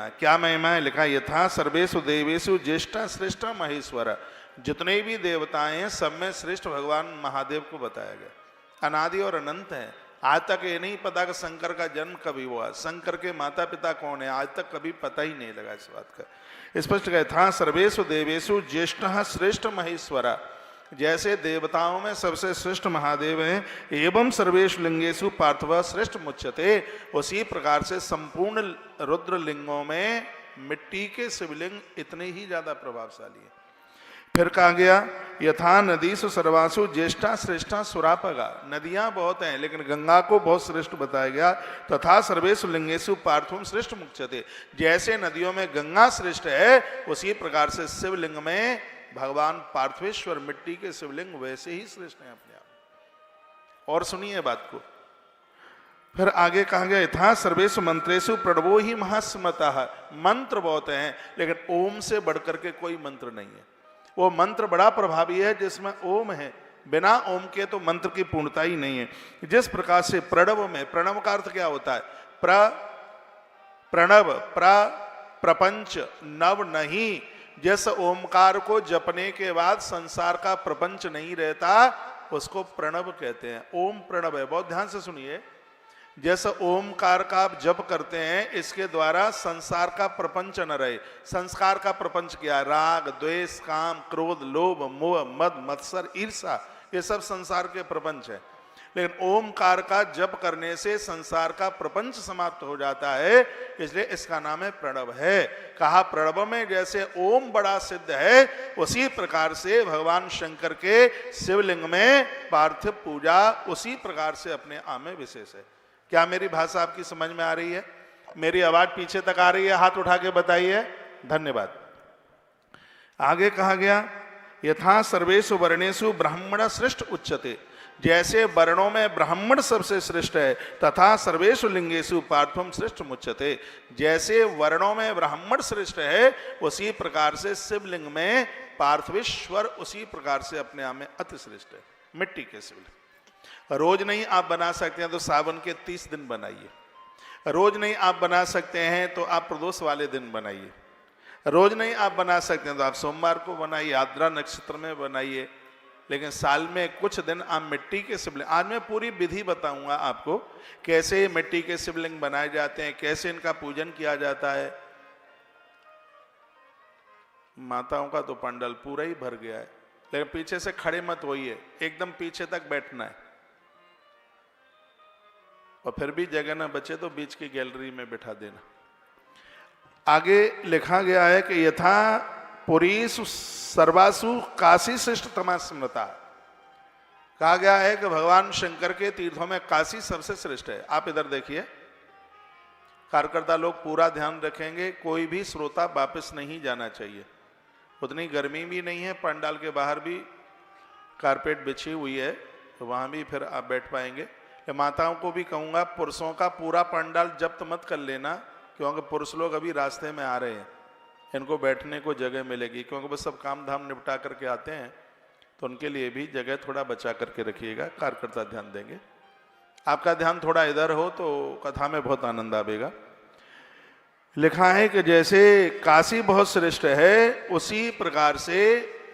महिमा है। क्या महिमा है? लिखा यथा सर्वेषु देवेषु ज्येष्ठा श्रेष्ठा महेश्वर, जितने भी देवताएं हैं सब में श्रेष्ठ भगवान महादेव को बताया गया। अनादि और अनंत है। आज तक ये नहीं पता कि शंकर का जन्म कभी हुआ, शंकर के माता पिता कौन है, आज तक कभी पता ही नहीं लगा इस बात का। स्पष्ट कहा था सर्वेषु देवेषु ज्येष्ठा श्रेष्ठ महेश्वरा, जैसे देवताओं में सबसे श्रेष्ठ महादेव हैं, एवं सर्वेषु लिंगेषु पार्थव श्रेष्ठ मुच्यते, उसी प्रकार से संपूर्ण रुद्र लिंगों में मिट्टी के शिवलिंग इतने ही ज्यादा प्रभावशाली है। फिर कहा गया यथा नदीसु सर्वासु ज्येष्ठा श्रेष्ठा सुरापगा, नदियां बहुत हैं लेकिन गंगा को बहुत श्रेष्ठ बताया गया। तथा सर्वेषु लिंगेषु पार्थुम श्रेष्ठ मुच्यते, जैसे नदियों में गंगा श्रेष्ठ है उसी प्रकार से शिवलिंग में भगवान पार्थवेश्वर मिट्टी के शिवलिंग वैसे ही श्रेष्ठ हैं अपने आप। और सुनिए बात को, फिर आगे कहा गया यथा सर्वेषु मंत्रेषु प्रणवो ही महास्मृतः, मंत्र बहुत हैं लेकिन ओम से बढ़कर के कोई मंत्र नहीं है। वो मंत्र बड़ा प्रभावी है जिसमें ओम है, बिना ओम के तो मंत्र की पूर्णता ही नहीं है। जिस प्रकार से प्रणव में, प्रणव का अर्थ क्या होता है? प्रणव प्रपंच नव नहीं, जिस ओमकार को जपने के बाद संसार का प्रपंच नहीं रहता उसको प्रणव कहते हैं। ओम प्रणव है, बहुत ध्यान से सुनिए। जैसे ओमकार का आप जप करते हैं इसके द्वारा संसार का प्रपंच न रहे। संस्कार का प्रपंच क्या है? राग द्वेष काम क्रोध लोभ मोह मद मत्सर ईर्षा, ये सब संसार के प्रपंच है। लेकिन ओमकार का जप करने से संसार का प्रपंच समाप्त हो जाता है, इसलिए इसका नाम है प्रणव है। कहा प्रणव में जैसे ओम बड़ा सिद्ध है उसी प्रकार से भगवान शंकर के शिवलिंग में पार्थिव पूजा उसी प्रकार से अपने आप में विशेष है। क्या मेरी भाषा आपकी समझ में आ रही है? मेरी आवाज पीछे तक आ रही है? हाथ उठा के बताइए। धन्यवाद। आगे कहा गया यथा सर्वेषु वर्णेषु ब्राह्मण श्रेष्ठ उच्यते, जैसे वर्णों में ब्राह्मण सबसे श्रेष्ठ है तथा सर्वेषु लिंगेषु पार्थवम श्रेष्ठ मुच्यते, जैसे वर्णों में ब्राह्मण श्रेष्ठ है उसी प्रकार से शिवलिंग में पार्थवेश्वर उसी प्रकार से अपने आप में अति श्रेष्ठ है। मिट्टी के शिवलिंग रोज नहीं आप बना सकते हैं तो सावन के 30 दिन बनाइए। रोज नहीं आप बना सकते हैं तो आप प्रदोष वाले दिन बनाइए। रोज नहीं आप बना सकते हैं तो आप सोमवार को बनाइए, आद्रा नक्षत्र में बनाइए। लेकिन साल में कुछ दिन आप मिट्टी के शिवलिंग, आज मैं पूरी विधि बताऊंगा आपको कैसे मिट्टी के शिवलिंग बनाए जाते हैं, कैसे इनका पूजन किया जाता है। माताओं का तो पंडाल पूरा ही भर गया है, लेकिन पीछे से खड़े मत होइए, एकदम पीछे तक बैठना है। और फिर भी जगह ना बचे तो बीच की गैलरी में बिठा देना। आगे लिखा गया है कि यथा पुरीसु सर्वासु काशी श्रेष्ठतमा स्मृता, कहा गया है कि भगवान शंकर के तीर्थों में काशी सबसे श्रेष्ठ है। आप इधर देखिए, कार्यकर्ता लोग पूरा ध्यान रखेंगे, कोई भी श्रोता वापस नहीं जाना चाहिए। उतनी गर्मी भी नहीं है, पंडाल के बाहर भी कारपेट बिछी हुई है तो वहां भी फिर आप बैठ पाएंगे। माताओं को भी कहूंगा पुरुषों का पूरा पंडाल जब्त मत कर लेना, क्योंकि पुरुष लोग अभी रास्ते में आ रहे हैं, इनको बैठने को जगह मिलेगी, क्योंकि वो सब काम धाम निपटा करके आते हैं तो उनके लिए भी जगह थोड़ा बचा करके रखिएगा। कार्यकर्ता ध्यान देंगे। आपका ध्यान थोड़ा इधर हो तो कथा में बहुत आनंद आएगा। लिखा है कि जैसे काशी बहुत श्रेष्ठ है उसी प्रकार से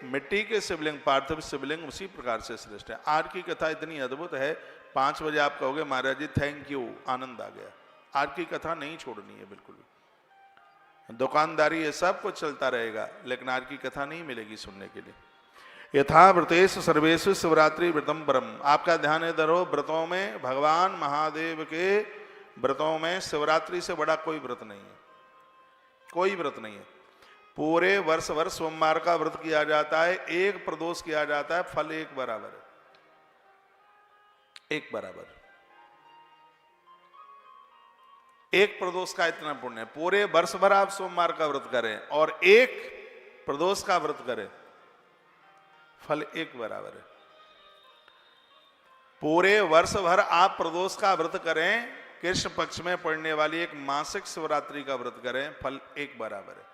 मिट्टी के शिवलिंग पार्थिव शिवलिंग उसी प्रकार से श्रेष्ठ है। आज की कथा इतनी अद्भुत है, 5 बजे आप कहोगे महाराज जी थैंक यू, आनंद आ गया। आज की कथा नहीं छोड़नी है बिल्कुल भी। दुकानदारी ये सब कुछ चलता रहेगा लेकिन आज की कथा नहीं मिलेगी सुनने के लिए। यथा व्रतेषु सर्वेषु शिवरात्रि व्रतम परम, आपका ध्यान इधर हो। व्रतों में भगवान महादेव के व्रतों में शिवरात्रि से बड़ा कोई व्रत नहीं है, कोई व्रत नहीं है। पूरे वर्ष भर सोमवार का व्रत किया जाता है, एक प्रदोष किया जाता है, फल एक बराबर है, एक बराबर। एक प्रदोष का इतना पुण्य है। पूरे वर्ष भर आप सोमवार का व्रत करें और एक प्रदोष का व्रत करें, फल एक बराबर है। पूरे वर्ष भर आप प्रदोष का व्रत करें, कृष्ण पक्ष में पड़ने वाली एक मासिक शिवरात्रि का व्रत करें, फल एक बराबर है।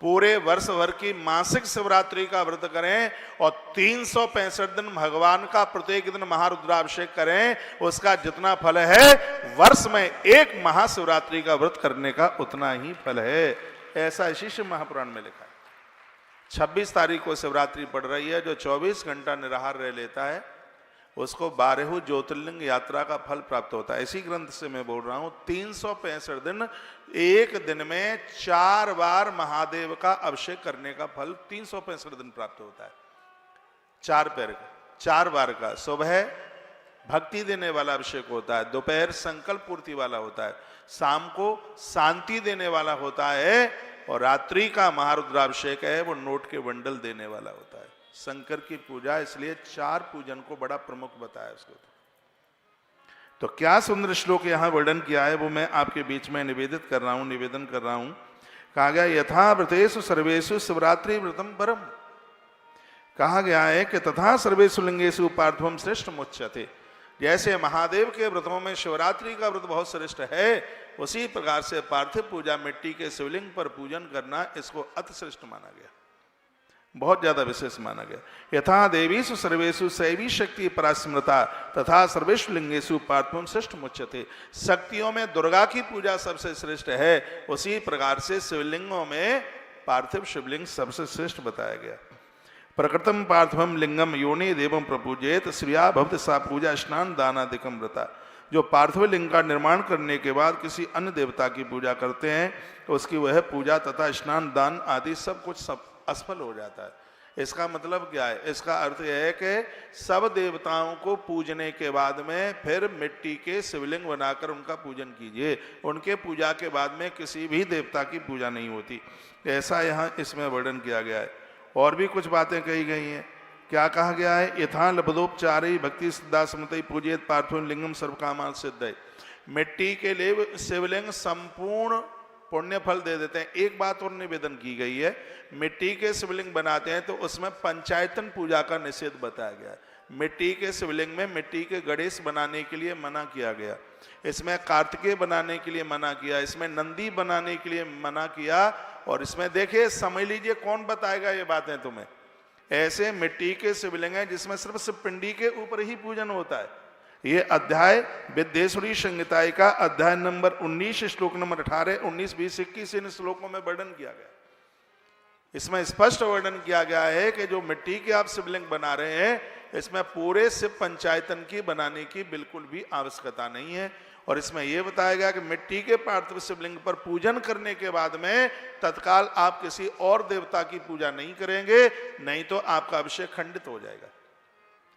पूरे वर्ष भर की मासिक शिवरात्रि का व्रत करें और 365 दिन भगवान का प्रत्येक दिन महारुद्राभिषेक करें, उसका जितना फल है वर्ष में एक महाशिवरात्रि का व्रत करने का उतना ही फल है। ऐसा इसी शिव महापुराण में लिखा है। 26 तारीख को शिवरात्रि पड़ रही है। जो 24 घंटा निराहार रह लेता है उसको 12 ज्योतिर्लिंग यात्रा का फल प्राप्त होता है। इसी ग्रंथ से मैं बोल रहा हूं। 365 दिन, एक दिन में 4 बार महादेव का अभिषेक करने का फल 365 दिन प्राप्त होता है। 4 पैर का, 4 बार का। सुबह भक्ति देने वाला अभिषेक होता है, दोपहर संकल्प पूर्ति वाला होता है, शाम को शांति देने वाला होता है, और रात्रि का महारुद्राभिषेक है वो नोट के बंडल देने वाला होता है। शंकर की पूजा, इसलिए 4 पूजन को बड़ा प्रमुख बताया उसको। तो क्या सुंदर श्लोक यहां वर्णन किया है वो मैं आपके बीच में निवेदन कर रहा हूं। कहा गया यथा व्रतेषु सर्वेषु शिवरात्रि व्रतम परम। कहा गया है कि तथा सर्वेषु लिंगेषु पार्थवम श्रेष्ठ मुच्यते। जैसे महादेव के व्रतों में शिवरात्रि का व्रत बहुत श्रेष्ठ है, उसी प्रकार से पार्थिव पूजा, मिट्टी के शिवलिंग पर पूजन करना, इसको अति श्रेष्ठ माना गया, बहुत ज्यादा विशेष माना गया। यथा देवीषु सर्वेषु शैवी शक्ति परास्मृता तथा सर्वेषु लिंगेषु पार्थवम श्रेष्ठ मुच्यते। शक्तियों में दुर्गा की पूजा सबसे श्रेष्ठ है, उसी प्रकार से शिवलिंगों में पार्थिव शिवलिंग सबसे श्रेष्ठ बताया गया। प्रकृतम पार्थवम लिंगम योनि देवम प्रपूजेत श्रिया भवति सा पूजा स्नान दानादिकम व्रता। जो पार्थिव लिंग का निर्माण करने के बाद किसी अन्य देवता की पूजा करते हैं तो उसकी वह पूजा तथा स्नान दान आदि सब कुछ सब असफल हो जाता है। इसका मतलब क्या है? इसका अर्थ यह है कि सब देवताओं को पूजने के बाद में फिर मिट्टी के शिवलिंग बनाकर उनका पूजन कीजिए। उनके पूजा के बाद में किसी भी देवता की पूजा नहीं होती। ऐसा यहाँ इसमें वर्णन किया गया है। और भी कुछ बातें कही गई हैं। क्या कहा गया है? यथा लब्धोपचारी भक्ति सिद्धा समतई पूजित पार्थिव लिंगम सर्व कामान सिद्ध। मिट्टी के लिए शिवलिंग संपूर्ण पुण्य फल दे देते हैं। एक बात और निवेदन की गई है, मिट्टी के शिवलिंग बनाते हैं तो उसमें पंचायतन पूजा का निषेध बताया गया है। मिट्टी के शिवलिंग में मिट्टी के गणेश बनाने के लिए मना किया गया, इसमें कार्तिकेय बनाने के लिए मना किया, इसमें नंदी बनाने के लिए मना किया। और इसमें देखिए, समझ लीजिए कौन बताएगा ये बातें तुम्हें। ऐसे मिट्टी के शिवलिंग है जिसमें सिर्फ शिवपिंडी के ऊपर ही पूजन होता है। ये अध्याय विद्येश्वरी संहिता का अध्याय नंबर 19 श्लोक नंबर 18, 19, 20, 21 इन श्लोकों में वर्णन किया गया। इसमें स्पष्ट वर्णन किया गया है कि जो मिट्टी के आप शिवलिंग बना रहे हैं, इसमें पूरे शिव पंचायतन की बनाने की बिल्कुल भी आवश्यकता नहीं है। और इसमें यह बताया गया कि मिट्टी के पार्थिव शिवलिंग पर पूजन करने के बाद में तत्काल आप किसी और देवता की पूजा नहीं करेंगे, नहीं तो आपका अभिषेक खंडित हो जाएगा,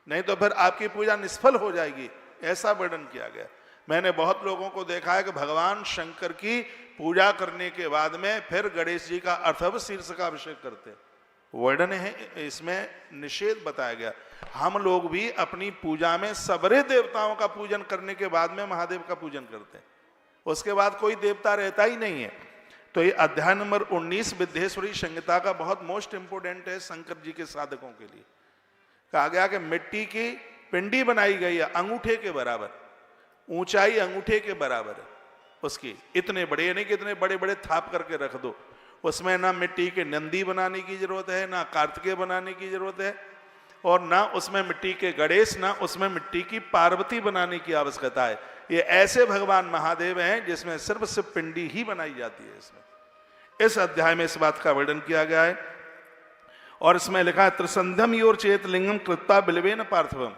नहीं तो फिर आपकी पूजा निष्फल हो जाएगी। ऐसा वर्णन किया गया। मैंने बहुत लोगों को देखा है कि भगवान शंकर की पूजा करने के बाद में फिर गणेश जी का अर्थव शीर्ष का अभिषेक करते हैं। वर्णन है, इसमें निषेध बताया गया। हम लोग भी अपनी पूजा में सबरे देवताओं का पूजन करने के बाद में महादेव का पूजन करते हैं, उसके बाद कोई देवता रहता ही नहीं है। तो ये अध्याय नंबर 19 विद्येश्वरी संहिता का बहुत मोस्ट इंपोर्टेंट है शंकर जी के साधकों के लिए। कहा गया कि मिट्टी की पिंडी बनाई गई है, अंगूठे के बराबर, ऊंचाई अंगूठे के बराबर है उसकी, इतने बड़े, यानी कि इतने बड़े बड़े थाप करके रख दो। उसमें ना मिट्टी के नंदी बनाने की जरूरत है, ना कार्तिकेय बनाने की जरूरत है, और ना उसमें मिट्टी के गणेश, ना उसमें मिट्टी की पार्वती बनाने की आवश्यकता है। ये ऐसे भगवान महादेव हैं जिसमें सिर्फ शिव पिंडी ही बनाई जाती है। इसमें इस अध्याय में इस बात का वर्णन किया गया है। और इसमें लिखा है त्रिसंध्यम योर चेत लिंगम कृत्ता बिल्वेन पार्थिवम।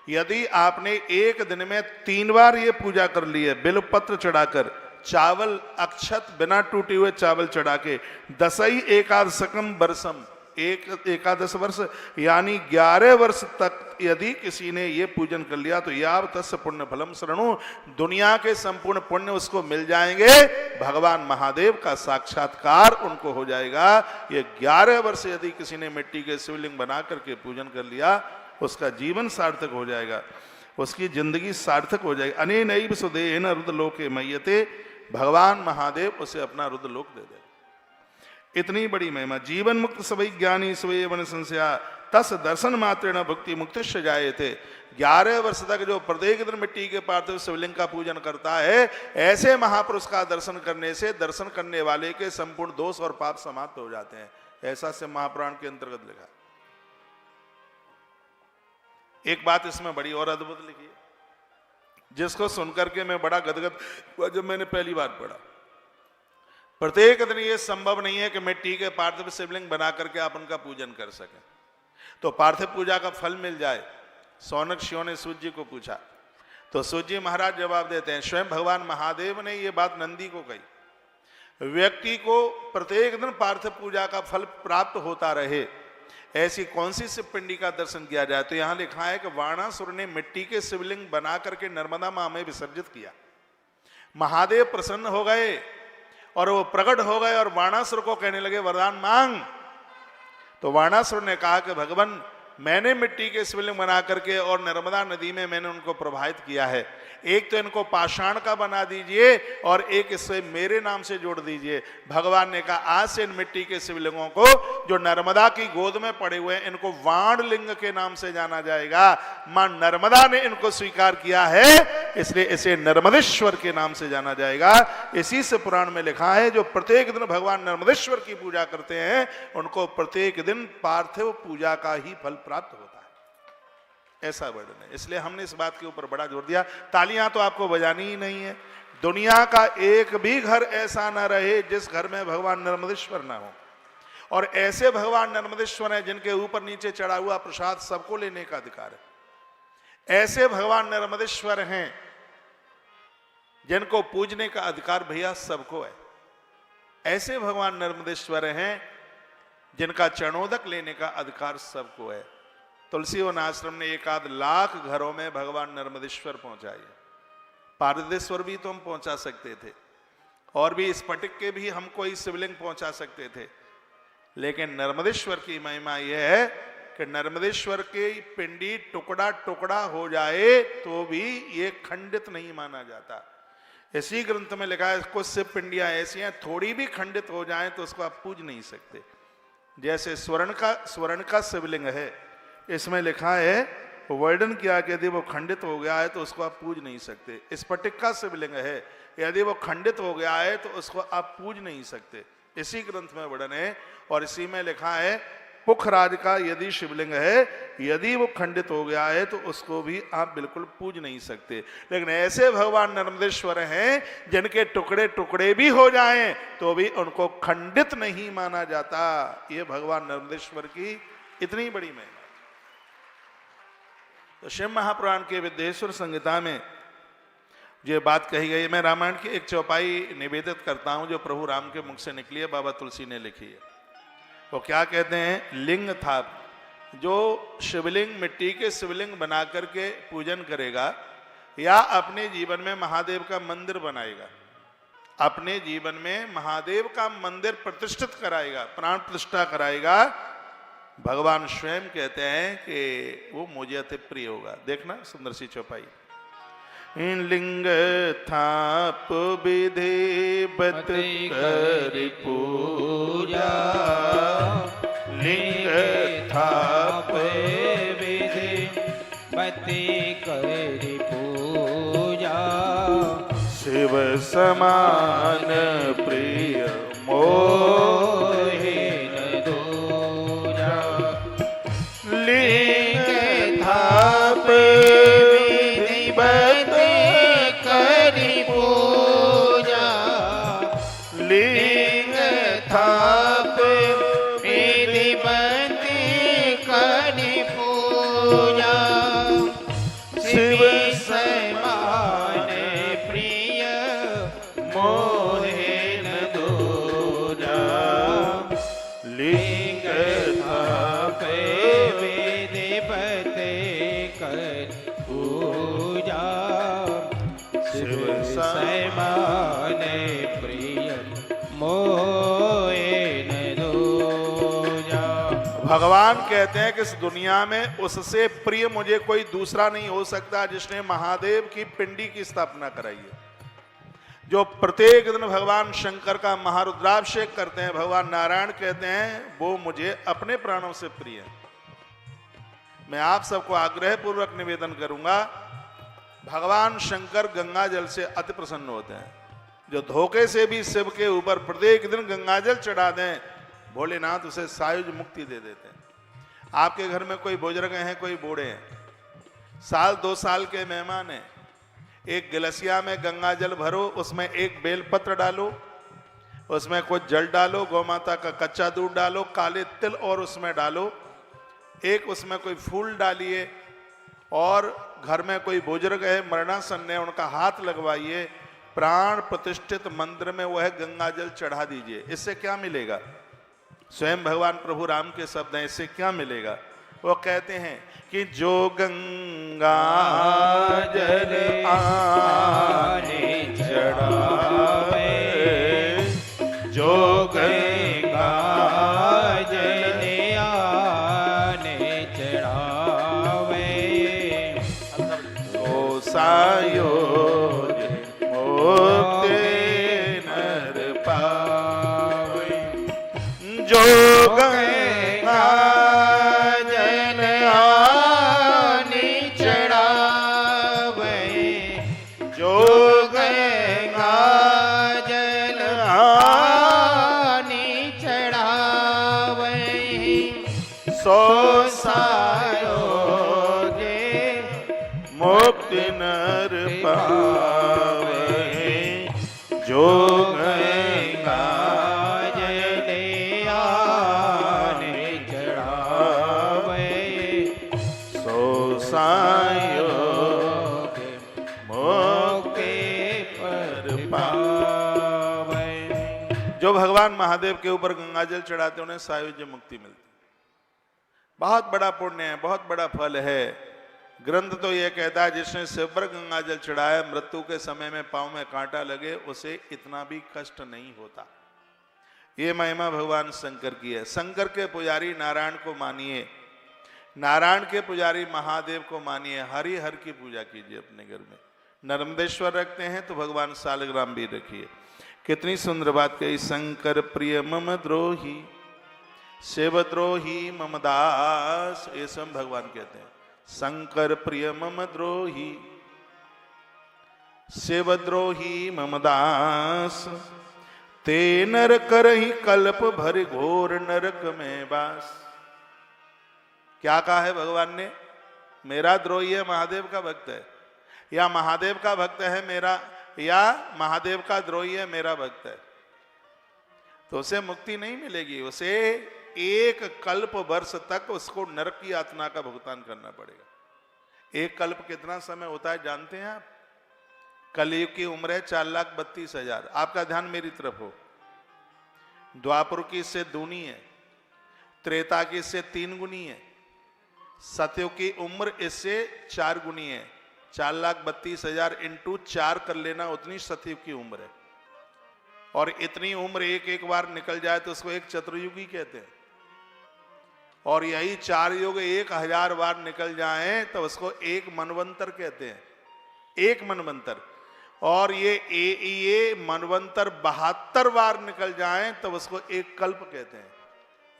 यदि आपने एक दिन में 3 बार ये पूजा कर ली है, बिल्व पत्र चढ़ाकर, चावल अक्षत बिना टूटे हुए चावल चढ़ा के, 10 एकादशकम वर्षम, 11 वर्ष यानी 11 वर्ष तक यदि किसी ने ये पूजन कर लिया तो याव तस्य पुण्य फलम शरणु, दुनिया के संपूर्ण पुण्य उसको मिल जाएंगे, भगवान महादेव का साक्षात्कार उनको हो जाएगा। ये 11 वर्ष यदि किसी ने मिट्टी के शिवलिंग बना करके पूजन कर लिया, उसका जीवन सार्थक हो जाएगा, उसकी जिंदगी सार्थक हो जाएगी। अनेनैव सुदेहेन रुद्रलोके मय्यते, भगवान महादेव उसे अपना रुद्रलोक दे देगा। इतनी बड़ी महिमा। जीवन मुक्त सभी ज्ञानी सवै वन संशया तस दर्शन मात्रेण भक्ति मुक्त जाए थे। 11 वर्ष तक जो प्रत्येक दिन मिट्टी के पार्थिव शिवलिंग का पूजन करता है, ऐसे महापुरुष का दर्शन करने से दर्शन करने वाले के संपूर्ण दोष और पाप समाप्त हो जाते हैं। ऐसा से महापुराण के अंतर्गत लिखा। एक बात इसमें बड़ी और अद्भुत लिखी है, जिसको सुनकर के मैं बड़ा गदगद हुआ जब मैंने पहली बार पढ़ा। प्रत्येक दिन ये संभव नहीं है कि मिट्टी के पार्थिव शिवलिंग बना करके आप उनका पूजन कर सकें, तो पार्थिव पूजा का फल मिल जाए। सौनक शिव ने सूर्य जी को पूछा, तो सूर्य जी महाराज जवाब देते हैं, स्वयं भगवान महादेव ने ये बात नंदी को कही। व्यक्ति को प्रत्येक दिन पार्थिव पूजा का फल प्राप्त होता रहे, ऐसी कौन सी शिव पिंडी का दर्शन किया जाए? तो यहां लिखा है कि वाणासुर ने मिट्टी के शिवलिंग बना करके नर्मदा मां में विसर्जित किया। महादेव प्रसन्न हो गए और वो प्रकट हो गए और वाणासुर को कहने लगे वरदान मांग। तो वाणासुर ने कहा कि भगवान, मैंने मिट्टी के शिवलिंग बना करके और नर्मदा नदी में मैंने उनको प्रवाहित किया है, एक तो इनको पाषाण का बना दीजिए और एक इसे मेरे नाम से जोड़ दीजिए। भगवान ने कहा आज से इन मिट्टी के शिवलिंगों को जो नर्मदा की गोद में पड़े हुए हैं, इनको वाण लिंग के नाम से जाना जाएगा। मां नर्मदा ने इनको स्वीकार किया है, इसलिए इसे नर्मदेश्वर के नाम से जाना जाएगा। इसी से पुराण में लिखा है, जो प्रत्येक दिन भगवान नर्मदेश्वर की पूजा करते हैं, उनको प्रत्येक दिन पार्थिव पूजा का ही फल प्राप्त होता है। ऐसा वर्णन है। इसलिए हमने इस बात के ऊपर बड़ा जोर दिया। तालियां तो आपको बजानी ही नहीं है। दुनिया का एक भी घर ऐसा ना रहे जिस घर में भगवान नर्मदेश्वर ना हो, और ऐसे भगवान नर्मदेश्वर हैं जिनके ऊपर नीचे चढ़ा हुआ प्रसाद सबको लेने का अधिकार है। ऐसे भगवान नर्मदेश्वर हैं जिनको पूजने का अधिकार भैया सबको है। ऐसे भगवान नर्मदेश्वर हैं जिनका चरणोदक लेने का अधिकार सबको है। तुलसी वन आश्रम ने 1 लाख घरों में भगवान नर्मदेश्वर पहुंचाए। पारदेश्वर भी तो हम पहुंचा सकते थे, और भी स्फटिक के भी हम कोई शिवलिंग पहुंचा सकते थे, लेकिन नर्मदेश्वर की महिमा यह है कि नर्मदेश्वर की पिंडी टुकड़ा टुकड़ा हो जाए तो भी ये खंडित नहीं माना जाता। इसी ग्रंथ में लिखा है, कुछ शिव पिंडियां ऐसी हैं थोड़ी भी खंडित हो जाएं तो उसको आप पूज नहीं सकते। जैसे स्वर्ण का शिवलिंग है, इसमें लिखा है, वर्णन किया कि यदि वो खंडित हो गया है तो उसको आप पूज नहीं सकते। स्फटिक का शिवलिंग है, यदि वो खंडित हो गया है तो उसको आप पूज नहीं सकते। इसी ग्रंथ में वर्णन है। और इसी में लिखा है, पुखराज का यदि शिवलिंग है, यदि वो खंडित हो गया है तो उसको भी आप बिल्कुल पूज नहीं सकते। लेकिन ऐसे भगवान नर्मदेश्वर हैं जिनके टुकड़े टुकड़े भी हो जाएं तो भी उनको खंडित नहीं माना जाता। ये भगवान नर्मदेश्वर की इतनी बड़ी महिमा। तो शिव महापुराण के विद्येश्वर संहिता में ये बात कही गई। मैं रामायण की एक चौपाई निवेदित करता हूं जो प्रभु राम के मुख से निकली है, बाबा तुलसी ने लिखी है। वो क्या कहते हैं, लिंग था, जो शिवलिंग मिट्टी के शिवलिंग बना करके पूजन करेगा या अपने जीवन में महादेव का मंदिर बनाएगा, अपने जीवन में महादेव का मंदिर प्रतिष्ठित कराएगा, प्राण प्रतिष्ठा कराएगा, भगवान स्वयं कहते हैं कि वो मुझे अति प्रिय होगा। देखना सुंदर सी चौपाई। लिंग थाप विधि बत कर पूजा, लिंग थाप विधि बत कर पूजा, शिव समान प्रिय मोहि न दूजा, लिंग थाप विधि बत कर पूजा, लिंग थाप विधि बत कर पूजा, शिव समान प्रिय मोहि न दूजा, लिंग थाप विधि बत कर पूजा, शिव समान प्रिय मोहि न दूजा। भगवान कहते हैं कि इस दुनिया में उससे प्रिय मुझे कोई दूसरा नहीं हो सकता जिसने महादेव की पिंडी की स्थापना कराई है। जो प्रत्येक दिन भगवान शंकर का महारुद्राभिषेक करते हैं, भगवान नारायण कहते हैं वो मुझे अपने प्राणों से प्रिय है। मैं आप सबको आग्रह पूर्वक निवेदन करूंगा, भगवान शंकर गंगा जल से अति प्रसन्न होते हैं। जो धोखे से भी शिव के ऊपर प्रत्येक दिन गंगा जल चढ़ा दें, भोलेनाथ उसे सायुज मुक्ति दे देते हैं। आपके घर में कोई बुजुर्ग हैं, कोई बूढ़े हैं, साल 2 साल के मेहमान हैं, एक गिलसिया में गंगा जल भरो, उसमें एक बेलपत्र डालो, उसमें कुछ जल डालो, गौ माता का कच्चा दूध डालो, काले तिल और उसमें डालो, एक उसमें कोई फूल डालिए, और घर में कोई बुजुर्ग है मरणासन है, उनका हाथ लगवाइए, प्राण प्रतिष्ठित मंदिर में वह गंगा जल चढ़ा दीजिए। इससे क्या मिलेगा? स्वयं भगवान प्रभु राम के शब्द हैं, इससे क्या मिलेगा? वो कहते हैं कि जो गंगा जल आने चढ़ावे, जो गंगा जल आने चढ़ावे, तो सायोज मुक्ति नर पावे। जो गंगा जल आने चढ़ावे, जो गंगा जल आने चढ़ावे, सो सायोगे मुक्ति नर पावे। जो गंगा जल आने चढ़ावे, सो सायोग मुक्ति पर पावे। जो भगवान महादेव के ऊपर गंगा जल चढ़ाते उन्हें सायुज्य मुक्ति मिलती। बहुत बड़ा पुण्य है, बहुत बड़ा फल है। ग्रंथ तो यह कहता है जिसने शिव पर गंगा जल चढ़ाया, मृत्यु के समय में पांव में कांटा लगे उसे इतना भी कष्ट नहीं होता। ये महिमा भगवान शंकर की है। शंकर के पुजारी नारायण को मानिए, नारायण के पुजारी महादेव को मानिए, हरि हर की पूजा कीजिए अपने घर में। नर्मदेश्वर रखते हैं तो भगवान सालग्राम भी रखिए। कितनी सुंदर बात कही, शंकर प्रिय मम द्रोही, शिव द्रोही मम दास। ये सब भगवान कहते हैं, शंकर प्रिय मम द्रोही, शिव द्रोही मम दास, ते नर करहि कल्प भर घोर नरक में बास। क्या कहा है भगवान ने? मेरा द्रोही है, महादेव का भक्त है, या महादेव का भक्त है मेरा, या महादेव का द्रोही है मेरा भक्त है, तो उसे मुक्ति नहीं मिलेगी। उसे 1 कल्प वर्ष तक उसको नरक की यातना का भुगतान करना पड़ेगा। 1 कल्प कितना समय होता है जानते हैं आप? कलयुग की उम्र है 4,32,000। आपका ध्यान मेरी तरफ हो। द्वापर की इससे दूनी है, त्रेता की इससे 3 गुनी है, सतयुग की उम्र इससे 4 गुनी है। 4,32,000 इंटू 4 कर लेना, उतनी सतयुग की उम्र है। और इतनी उम्र एक बार निकल जाए तो उसको एक चतुर्युगी कहते हैं। और यही 4 युग 1000 बार निकल जाए तो उसको एक मनवंतर कहते हैं, एक मनवंतर। और ये मनवंतर 72 बार निकल जाए तो उसको एक कल्प कहते हैं।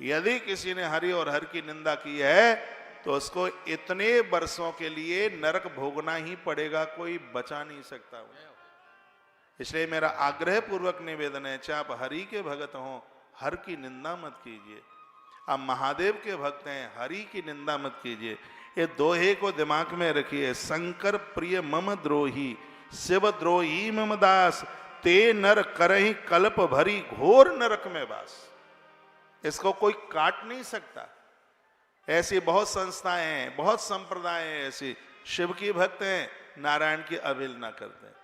यदि किसी ने हरि और हर की निंदा की है तो उसको इतने वर्षों के लिए नरक भोगना ही पड़ेगा, कोई बचा नहीं सकता। इसलिए मेरा आग्रह पूर्वक निवेदन है, चाहे आप हरि के भक्त हों, हर की निंदा मत कीजिए। आप महादेव के भक्त हैं, हरि की निंदा मत कीजिए। ये दोहे को दिमाग में रखिए। शंकर प्रिय मम द्रोही, शिव द्रोही मम दास, ते नर करहि कल्प भरी घोर नरक में वास। इसको कोई काट नहीं सकता। ऐसी बहुत संस्थाएं हैं, बहुत संप्रदाय हैं ऐसी। शिव की भक्त हैं, नारायण की अवहेलना करते हैं,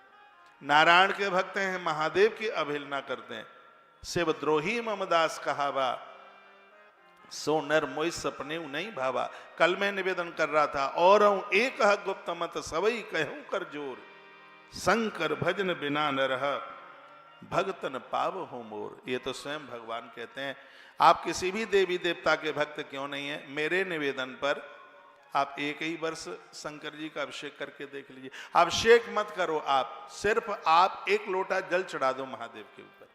नारायण के भक्त हैं, महादेव की अवहेलना करते हैं। शिव द्रोही मम दास कहावा, सो नर मोहि सपने नहीं भावा। कल मैं निवेदन कर रहा था, और एक गुप्त मत सबई कहूं कर जोर, शंकर भजन बिना न रह, भगतन पाव हो मोर। ये तो स्वयं भगवान कहते हैं। आप किसी भी देवी देवता के भक्त क्यों नहीं है, मेरे निवेदन पर आप एक ही वर्ष शंकर जी का अभिषेक करके देख लीजिए। अभिषेक मत करो, आप सिर्फ आप एक लोटा जल चढ़ा दो महादेव के ऊपर।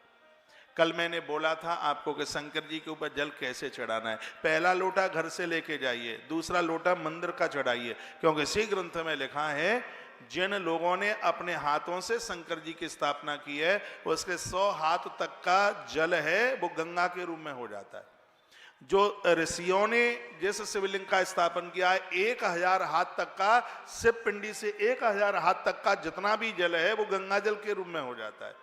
कल मैंने बोला था आपको कि शंकर जी के ऊपर जल कैसे चढ़ाना है। पहला लोटा घर से लेके जाइए, दूसरा लोटा मंदिर का चढ़ाइए, क्योंकि इसी ग्रंथ में लिखा है जिन लोगों ने अपने हाथों से शंकर जी की स्थापना की है उसके 100 हाथ तक का जल है वो गंगा के रूप में हो जाता है। जो ऋषियों ने जिस शिवलिंग का स्थापन किया है 1000 हाथ तक का, शिव पिंडी से 1000 हाथ तक का जितना भी जल है वो गंगा जल के रूप में हो जाता है।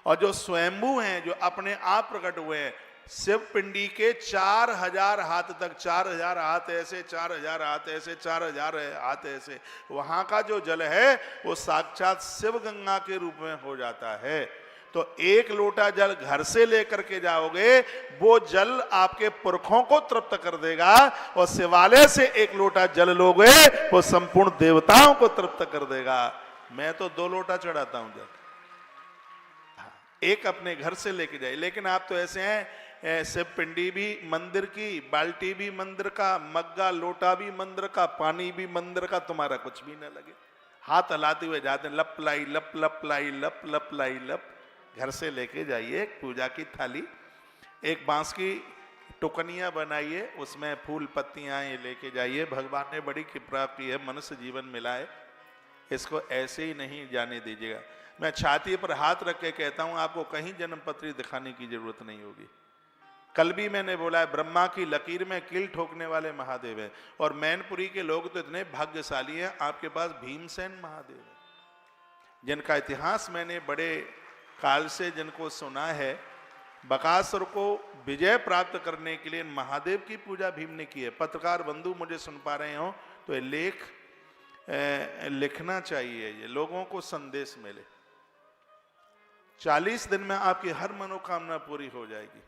और जो स्वयंभू हैं, जो अपने आप प्रकट हुए हैं, शिव पिंडी के 4000 हाथ तक, 4000 हाथ ऐसे, 4000 हाथ ऐसे, 4000 हाथ ऐसे, वहां का जो जल है वो साक्षात शिव गंगा के रूप में हो जाता है। तो एक लोटा जल घर से लेकर के जाओगे, वो जल आपके पुरखों को तृप्त कर देगा, और शिवालय से एक लोटा जल लोगे वो संपूर्ण देवताओं को तृप्त कर देगा। मैं तो 2 लोटा चढ़ाता हूं जल, एक अपने घर से लेके जाए। लेकिन आप तो ऐसे हैं, शिव पिंडी भी मंदिर की, बाल्टी भी मंदिर का, मग्गा लोटा भी मंदिर का, पानी भी मंदिर का, तुम्हारा कुछ भी न लगे, हाथ हलाते हुए जाते हैं, लप लाई लप, लप लाई लप, लप लाई लप। घर से लेके जाइए पूजा की थाली, एक बांस की टुकनियां बनाइए, उसमें फूल पत्तियां ये लेके जाइए। भगवान ने बड़ी कृपा की है, मनुष्य जीवन मिला है, इसको ऐसे ही नहीं जाने दीजिएगा। मैं छाती पर हाथ रख के कहता हूं, आपको कहीं जन्मपत्री दिखाने की जरूरत नहीं होगी। कल भी मैंने बोला है, ब्रह्मा की लकीर में कील ठोकने वाले महादेव हैं, और मैनपुरी के लोग तो इतने भाग्यशाली हैं, आपके पास भीमसेन महादेव है, जिनका इतिहास मैंने बड़े काल से जिनको सुना है। बकासुर को विजय प्राप्त करने के लिए महादेव की पूजा भीम ने की है। पत्रकार बंधु मुझे सुन पा रहे हो तो ये लेख लिखना चाहिए, ये लोगों को संदेश मिले। 40 दिन में आपकी हर मनोकामना पूरी हो जाएगी।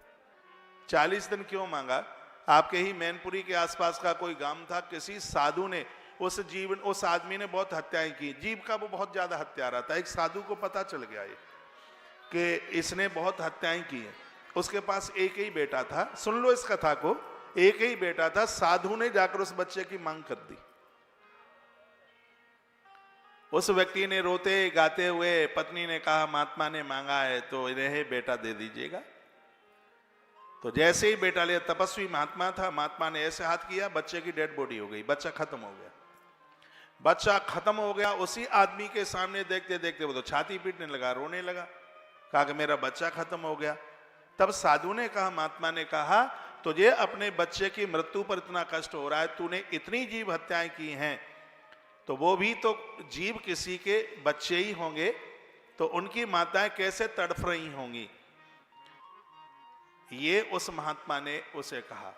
40 दिन क्यों मांगा? आपके ही मैनपुरी के आसपास का कोई गांव था, किसी साधु ने उस आदमी ने बहुत हत्याएं की, जीव का वो बहुत ज्यादा हत्यारा था। एक साधु को पता चल गया ये कि इसने बहुत हत्याएं की हैं। उसके पास एक ही बेटा था, सुन लो इस कथा को, एक ही बेटा था। साधु ने जाकर उस बच्चे की मांग कर दी। उस व्यक्ति ने रोते गाते हुए, पत्नी ने कहा महात्मा ने मांगा है तो इन्हें बेटा दे दीजिएगा। तो जैसे ही बेटा लिया, तपस्वी महात्मा था, महात्मा ने ऐसे हाथ किया, बच्चे की डेड बॉडी हो गई, बच्चा खत्म हो गया। बच्चा खत्म हो गया, उसी आदमी के सामने देखते देखते वो तो छाती पीटने लगा, रोने लगा, कहा कि मेरा बच्चा खत्म हो गया। तब साधु ने कहा, महात्मा ने कहा, तुझे अपने बच्चे की मृत्यु पर इतना कष्ट हो रहा है, तूने इतनी जीव हत्याएं की हैं, तो वो भी तो जीव किसी के बच्चे ही होंगे, तो उनकी माताएं कैसे तड़फ रही होंगी। ये उस महात्मा ने उसे कहा।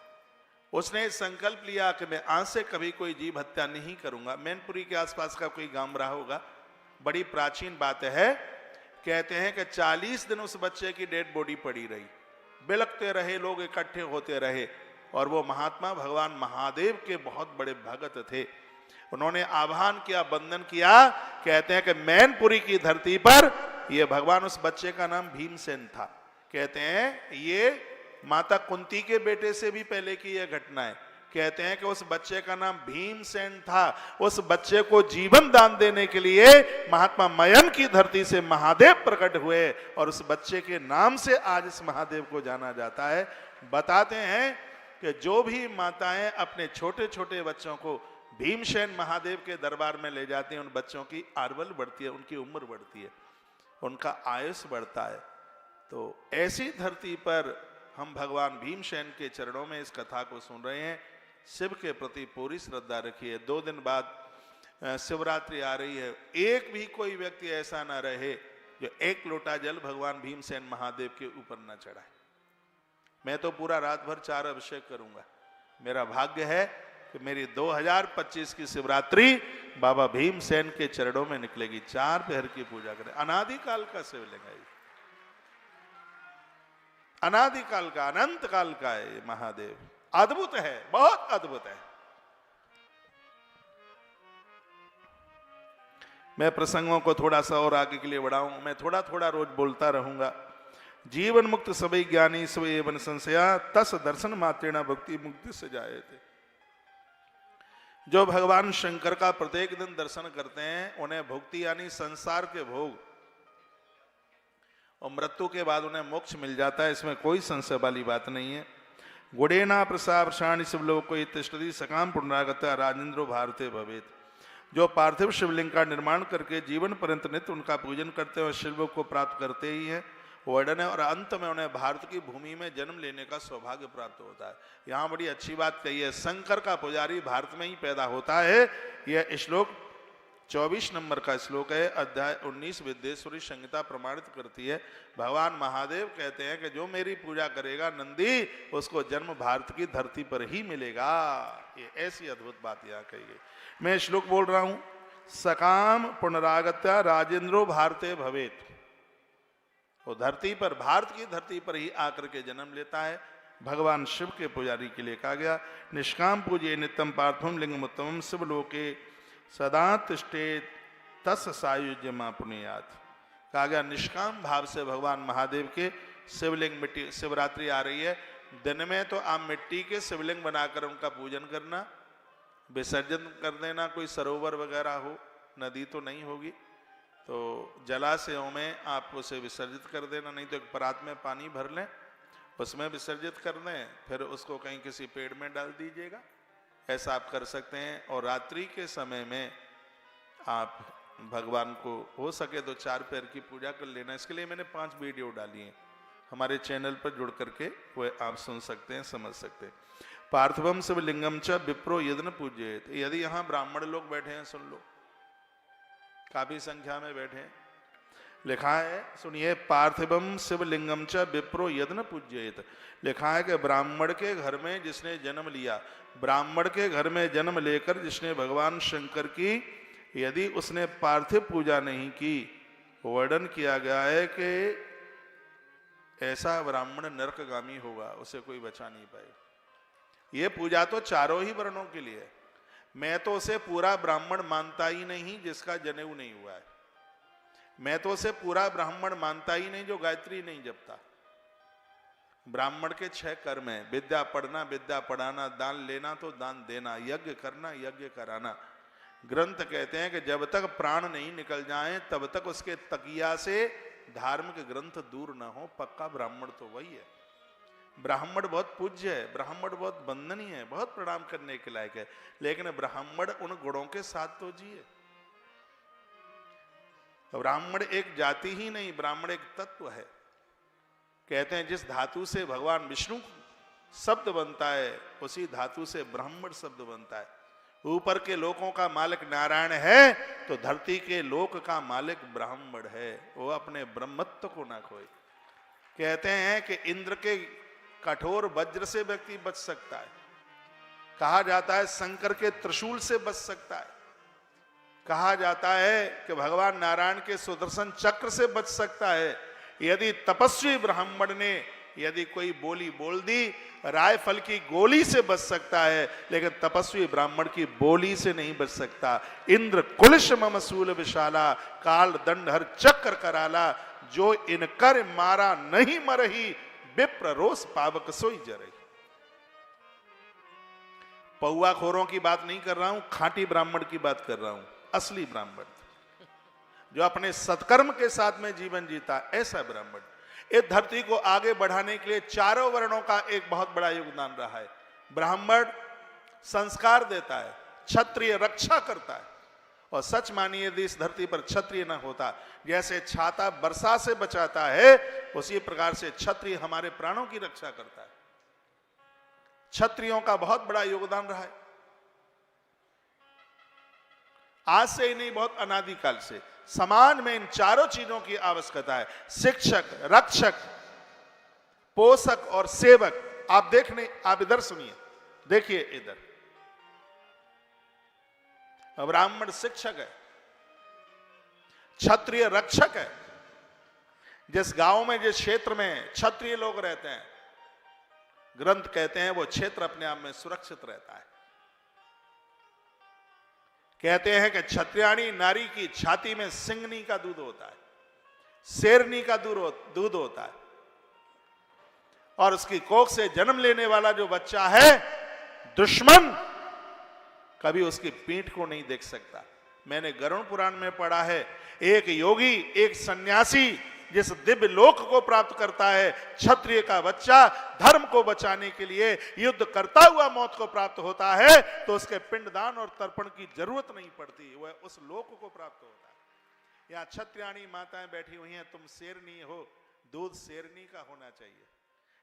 उसने संकल्प लिया कि मैं आज से कभी कोई जीव हत्या नहीं करूंगा। मैनपुरी के आसपास का कोई गांव रहा होगा, बड़ी प्राचीन बात है। कहते हैं कि 40 दिन उस बच्चे की डेड बॉडी पड़ी रही, बिलखते रहे लोग, इकट्ठे होते रहे, और वो महात्मा भगवान महादेव के बहुत बड़े भगत थे। उन्होंने आह्वान किया, बंदन किया। कहते हैं कि मैनपुरी की धरती पर ये भगवान, उस बच्चे का नाम भीमसेन था। कहते हैं ये माता कुंती के बेटे से भी पहले की यह घटना है। कहते हैं कि उस बच्चे का नाम भीमसेन था। उस बच्चे को जीवन दान देने के लिए महात्मा मयन की धरती से महादेव प्रकट हुए, और उस बच्चे के नाम से आज इस महादेव को जाना जाता है। बताते हैं कि जो भी माताएं अपने छोटे छोटे बच्चों को भीमसेन महादेव के दरबार में ले जाती हैं, उन बच्चों की आर्वल बढ़ती है, उनकी उम्र बढ़ती है, उनका आयुष बढ़ता है। तो ऐसी धरती पर हम भगवान भीमसेन के चरणों में इस कथा को सुन रहे हैं। शिव के प्रति पूरी श्रद्धा रखिए। 2 दिन बाद शिवरात्रि आ रही है, एक भी कोई व्यक्ति ऐसा ना रहे जो एक लोटा जल भगवान भीमसेन महादेव के ऊपर न चढ़ाए। मैं तो पूरा रात भर 4 अभिषेक करूंगा। मेरा भाग्य है कि मेरी 2025 की शिवरात्रि बाबा भीमसेन के चरणों में निकलेगी। 4 पहर की पूजा करें। अनादिकाल का शिवलिंग है, अनादिकाल का, अनंत काल का है ये महादेव। अद्भुत है, बहुत अद्भुत है। मैं प्रसंगों को थोड़ा सा और आगे के लिए बढ़ाऊं, मैं थोड़ा थोड़ा रोज बोलता रहूंगा। जीवन मुक्त सभी ज्ञानी स्व एवं संशया, तस दर्शन मात्रेण भक्ति मुक्ति से जाए थे। जो भगवान शंकर का प्रत्येक दिन दर्शन करते हैं उन्हें भुक्ति यानी संसार के भोग और मृत्यु के बाद उन्हें मोक्ष मिल जाता है, इसमें कोई संशय वाली बात नहीं है। गुड़ेना प्रसाद शिवलोक को तिष्ठति सकाम पुनरागत राजेंद्रो भारते भवेत। जो पार्थिव शिवलिंग का निर्माण करके जीवन पर्यंत नित्य उनका पूजन करते हैं और शिवलोक को प्राप्त करते ही हैं, वर्णन है। और अंत में उन्हें भारत की भूमि में जन्म लेने का सौभाग्य प्राप्त होता है। यहाँ बड़ी अच्छी बात कही है, शंकर का पुजारी भारत में ही पैदा होता है। यह श्लोक 24 नंबर का श्लोक है, अध्याय 19 विद्येश्वरी संहिता प्रमाणित करती है। भगवान महादेव कहते हैं कि जो मेरी पूजा करेगा नंदी, उसको जन्म भारत की धरती पर ही मिलेगा। ये ऐसी अद्भुत बात यहाँ कही गई। मैं श्लोक बोल रहा हूं, सकाम पुनरागत्या राजेंद्रो भारते भवेत। वो धरती पर, भारत की धरती पर ही आकर के जन्म लेता है। भगवान शिव के पुजारी के लिए कहा गया, निष्काम पूजे नित्यम पार्थम लिंगम उत्तमम शिवलोके सदा तिष्ठे तस् सायुज्य मा पुण्यात। कहा गया निष्काम भाव से भगवान महादेव के शिवलिंग, मिट्टी, शिवरात्रि आ रही है, दिन में तो आप मिट्टी के शिवलिंग बनाकर उनका पूजन करना, विसर्जन कर देना, कोई सरोवर वगैरह हो, नदी तो नहीं होगी तो जलाशयों में आप उसे विसर्जित कर देना, नहीं तो एक परात में पानी भर लें, उसमें विसर्जित कर दें, फिर उसको कहीं किसी पेड़ में डाल दीजिएगा, ऐसा आप कर सकते हैं। और रात्रि के समय में आप भगवान को हो सके तो 4 पैर की पूजा कर लेना। इसके लिए मैंने 5 वीडियो डाली हैं हमारे चैनल पर, जुड़ करके वो आप सुन सकते हैं, समझ सकते हैं। पार्थिवम शिवलिंगम च विप्रो यदन पूज्येत। यदि यहाँ ब्राह्मण लोग बैठे हैं, सुन लो, काफी संख्या में बैठे हैं, लिखा है, सुनिए, पार्थिवम शिवलिंगम च विप्रो यदन पूज्येत। लिखा है कि ब्राह्मण के घर में जिसने जन्म लिया, ब्राह्मण के घर में जन्म लेकर जिसने भगवान शंकर की यदि उसने पार्थिव पूजा नहीं की, वर्णन किया गया है कि ऐसा ब्राह्मण नरकगामी होगा, उसे कोई बचा नहीं पाएगा। ये पूजा तो चारों ही वर्णों के लिए है। मैं तो उसे पूरा ब्राह्मण मानता ही नहीं जिसका जनेऊ नहीं हुआ है। मैं तो उसे पूरा ब्राह्मण मानता ही नहीं जो गायत्री नहीं जपता। ब्राह्मण के 6 कर्म हैं, विद्या पढ़ना, विद्या पढ़ाना, दान लेना तो दान देना, यज्ञ करना, यज्ञ कराना। ग्रंथ कहते हैं कि जब तक प्राण नहीं निकल जाए तब तक उसके तकिया से धार्मिक ग्रंथ दूर ना हो। पक्का ब्राह्मण तो वही है। ब्राह्मण बहुत पूज्य है, ब्राह्मण बहुत वंदनीय है, बहुत प्रणाम करने के लायक है, लेकिन ब्राह्मण उन गुणों के साथ तो जिए। ब्राह्मण एक जाति ही नहीं, ब्राह्मण एक तत्व है। कहते हैं जिस धातु से भगवान विष्णु शब्द बनता है उसी धातु से ब्राह्मण शब्द बनता है। ऊपर के लोकों का मालिक नारायण है तो धरती के लोक का मालिक ब्राह्मण है, वो अपने ब्रह्मत्व को ना खोए। कहते हैं कि इंद्र के कठोर वज्र से व्यक्ति बच सकता है, कहा जाता है शंकर के त्रिशूल से बच सकता है, कहा जाता है कि भगवान नारायण के सुदर्शन चक्र से बच सकता है। यदि तपस्वी ब्राह्मण ने यदि कोई बोली बोल दी, रायफल की गोली से बच सकता है, लेकिन तपस्वी ब्राह्मण की बोली से नहीं बच सकता। इंद्र कुलिश ममसूल विशाला, काल दंड हर चक्र कराला, जो इनकर मारा नहीं मरही, विप्र रोष पावक सोई जरही। पौआ खोरों की बात नहीं कर रहा हूं, खांटी ब्राह्मण की बात कर रहा हूं। असली ब्राह्मण जो अपने सत्कर्म के साथ में जीवन जीता, ऐसा ब्राह्मण। इस धरती को आगे बढ़ाने के लिए चारों वर्णों का एक बहुत बड़ा योगदान रहा है। ब्राह्मण संस्कार देता है, क्षत्रिय रक्षा करता है। और सच मानिए यदि इस धरती पर क्षत्रिय न होता, जैसे छाता वर्षा से बचाता है उसी प्रकार से क्षत्रिय हमारे प्राणों की रक्षा करता है। क्षत्रियों का बहुत बड़ा योगदान रहा है, आज से ही नहीं, बहुत अनादिकाल से। समाज में इन चारों चीजों की आवश्यकता है, शिक्षक, रक्षक, पोषक और सेवक। आप देखने, आप इधर सुनिए, देखिए इधर, ब्राह्मण शिक्षक है, क्षत्रिय रक्षक है। जिस गांव में, जिस क्षेत्र में क्षत्रिय लोग रहते हैं, ग्रंथ कहते हैं वो क्षेत्र अपने आप में सुरक्षित रहता है। कहते हैं कि क्षत्रियाणी नारी की छाती में सिंगनी का दूध होता है, शेरनी का दूध होता है, और उसकी कोख से जन्म लेने वाला जो बच्चा है, दुश्मन कभी उसकी पीठ को नहीं देख सकता। मैंने गरुड़ पुराण में पढ़ा है, एक योगी, एक सन्यासी जिस दिव्य लोक को प्राप्त करता है, क्षत्रिय का बच्चा धर्म को बचाने के लिए युद्ध करता हुआ मौत को प्राप्त होता है, तो उसके पिंडदान और तर्पण की जरूरत नहीं पड़ती, वह उस लोक को प्राप्त होता है। यहाँ क्षत्रियाणी माताएं बैठी हुई हैं, तुम शेरनी हो, दूध शेरनी का होना चाहिए।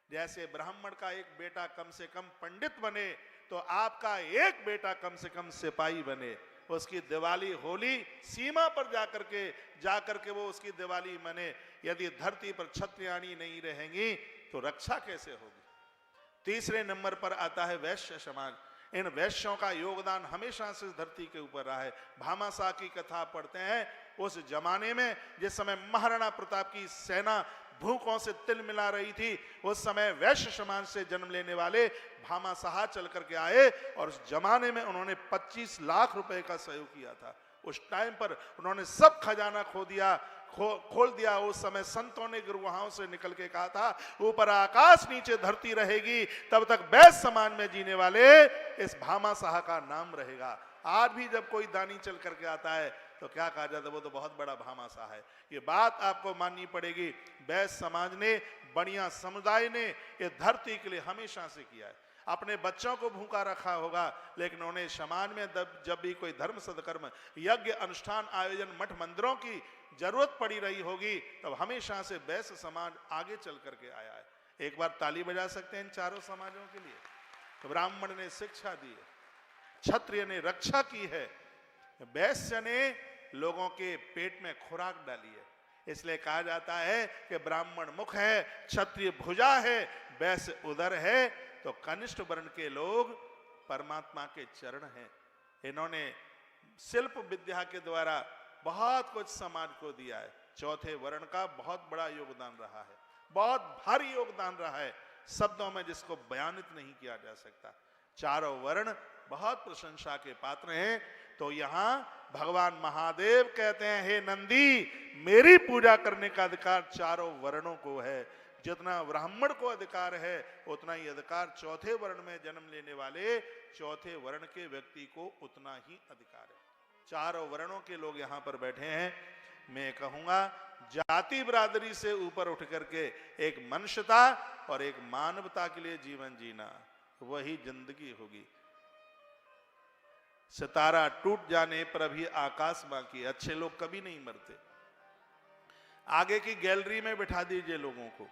जैसे ब्राह्मण का एक बेटा कम से कम पंडित बने, तो आपका एक बेटा कम से कम सिपाही बने। उसकी दिवाली होली सीमा पर जाकर के वो उसकी दिवाली मने। यदि धरती पर क्षत्रियाणी नहीं रहेंगी तो रक्षा कैसे होगी। तीसरे नंबर पर आता है वैश्य समाज। इन वैश्यों का योगदान हमेशा से धरती के ऊपर रहा है। भामाशाह की कथा पढ़ते हैं, उस जमाने में जिस समय महाराणा प्रताप की सेना भूखों से तिल मिला रही थी, उस समय वैश्य समाज से जन्म लेने वाले भामाशाह चल करके आए और उस जमाने में उन्होंने 25 लाख रुपए का सहयोग किया था। उस टाइम पर उन्होंने सब खजाना खोल दिया। उस समय संतों ने गुरुहाओं से निकल के कहा था, ऊपर आकाश नीचे धरती रहेगी, तब तक वैश्य समाज में जीने वाले इस भामाशाह का नाम रहेगा। आज भी जब कोई दानी चल करके आता है तो क्या कहा जाता है, वो तो बहुत बड़ा भामाशाह है। ये बात आपको माननी पड़ेगी। वैश्य समाज ने, बढ़िया समुदाय ने ये धरती के लिए हमेशा से किया है। अपने बच्चों को भूखा रखा होगा, लेकिन उन्हें समाज में जब भी कोई धर्म सदकर्म, यज्ञ, अनुष्ठान, आयोजन, मठ मंदिरों की जरूरत पड़ी रही होगी, तब हमेशा से वैश्य समाज आगे चल करके आया है। एक बार ताली बजा सकते हैं इन चारों समाजों के लिए। ब्राह्मण ने शिक्षा दी है, क्षत्रिय ने रक्षा की है, वैश्य ने लोगों के पेट में खुराक डाली है। इसलिए कहा जाता है कि ब्राह्मण मुख है, क्षत्रिय भुजा है, वैश्य उदर है, तो कनिष्ठ वर्ण के लोग परमात्मा के चरण हैं। इन्होंने शिल्प विद्या के द्वारा बहुत कुछ समाज को दिया है। चौथे वर्ण का बहुत बड़ा योगदान रहा है, बहुत भारी योगदान रहा है, शब्दों में जिसको बयानित नहीं किया जा सकता। चारों वर्ण बहुत प्रशंसा के पात्र हैं। तो यहां भगवान महादेव कहते हैं, हे नंदी, मेरी पूजा करने का अधिकार चारों वर्णों को है। जितना ब्राह्मण को अधिकार है, उतना ही अधिकार चौथे वर्ण में जन्म लेने वाले चौथे वर्ण के व्यक्ति को उतना ही अधिकार है। चारों वर्णों के लोग यहाँ पर बैठे हैं। मैं कहूंगा, जाति बिरादरी से ऊपर उठ करके एक मनुष्यता और एक मानवता के लिए जीवन जीना, वही जिंदगी होगी। सितारा टूट जाने पर भी आकाश बाकी। अच्छे लोग कभी नहीं मरते। आगे की गैलरी में बिठा दीजिए लोगों को,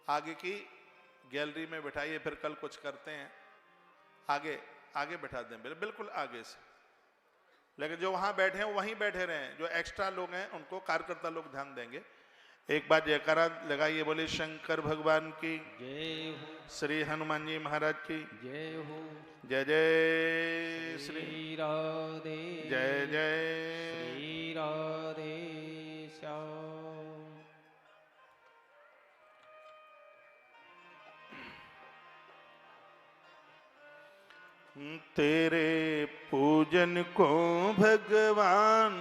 आगे की गैलरी में बिठाइए, फिर कल कुछ करते हैं, आगे आगे बिठा दें, बिल्कुल आगे से। लेकिन जो वहां बैठे हैं वहीं बैठे रहें। जो एक्स्ट्रा लोग हैं उनको कार्यकर्ता लोग ध्यान देंगे। एक बार जयकारा लगाइए, बोले शंकर भगवान की जय हो, श्री हनुमान जी महाराज की जय हो, जय जय श्री राधे, जय जय श्री राधे श्याम। तेरे पूजन को भगवान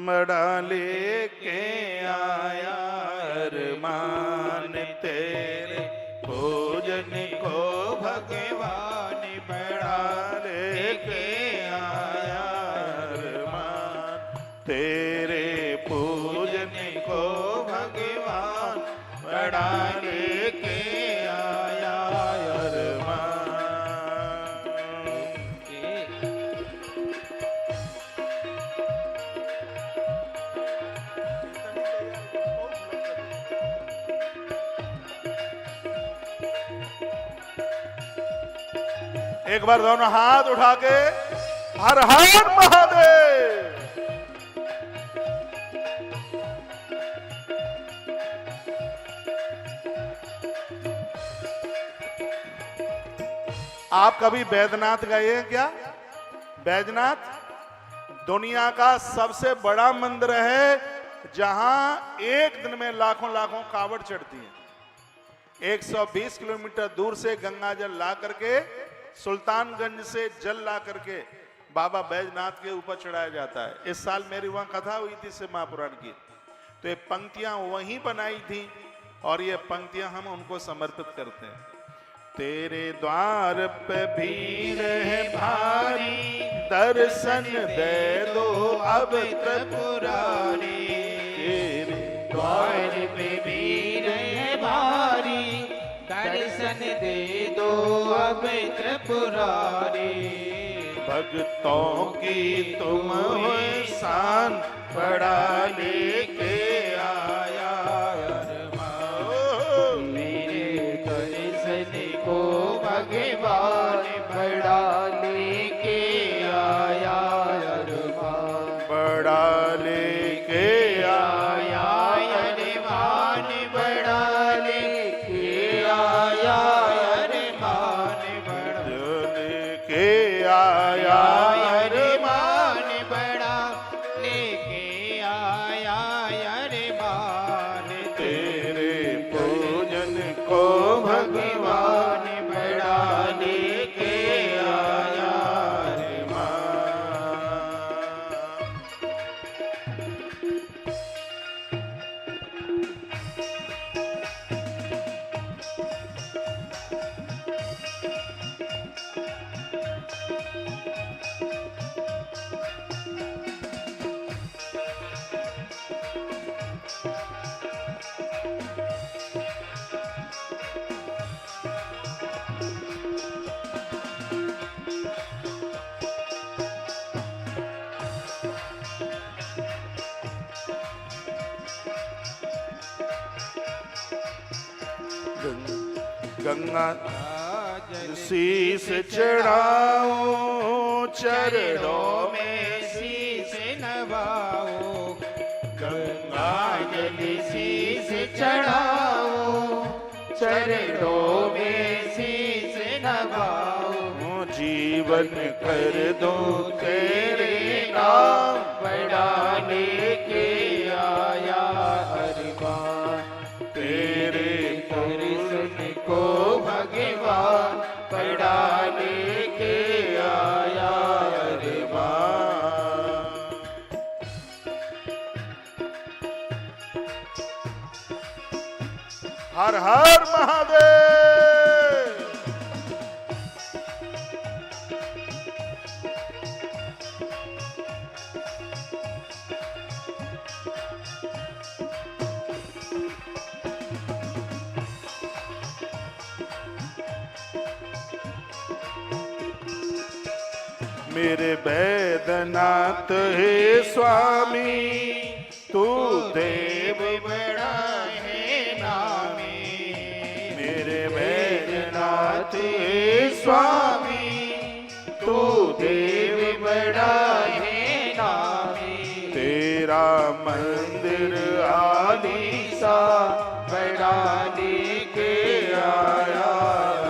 मड़ा लेके आया अरमान। तेरे पूजन को भगवान मड़ा लेके आया अरमान। तेरे पूजन को भगवान मड़ा लेके आया अरमान। एक बार दोनों हाथ उठा के हर हर महादेव। आप कभी बैद्यनाथ गए हैं क्या? बैद्यनाथ दुनिया का सबसे बड़ा मंदिर है, जहां एक दिन में लाखों लाखों कावड़ चढ़ती है। 120 किलोमीटर दूर से गंगा जल ला करके, सुल्तानगंज से जल ला करके बाबा बैजनाथ के ऊपर चढ़ाया जाता है। इस साल मेरी वहां कथा हुई थी शिव महापुराण की, तो ये पंक्तियां वहीं बनाई थी और ये पंक्तियां हम उनको समर्पित करते हैं। तेरे द्वार पे भीड़ है भारी, दर्शन दे दो अब त्रिपुरारी। तेरे द्वार पे भीड़ है भारी, दर्शन दे दो अब त्रिपुरारी। भक्तों की तुम हो शान, बड़ा लेके आया अरमान। मेरे दर्शन को भगवान बड़ा लेके आया अरमान। बड़ा लेके आया अरमान बड़ा लेके आया अरमान बड़ा लेके आया अरमान बड़ा लेके आया अरमान। तेरे पूजन को भगवान बड़ा लेके आया अरमान। गंगा शीस चढ़ाओ, चरणों में शीश नवाओ। गंगा जल शीश चढ़ाओ, चरणों में शीश नवाओ। जीवन कर दो तेरे नाम, बड़ा लेके आया अरमान। तेरे दर्शन को भगवान बड़ा लेके आया अरमान। हर हर महादेव। मेरे वैद्यनाथ हे स्वामी, तू देव बड़ा है नामी। मेरे वैद्यनाथ हे स्वामी, तू देव बड़ा है नामी। तेरा मंदिर आलीसा, बड़ा लेके आया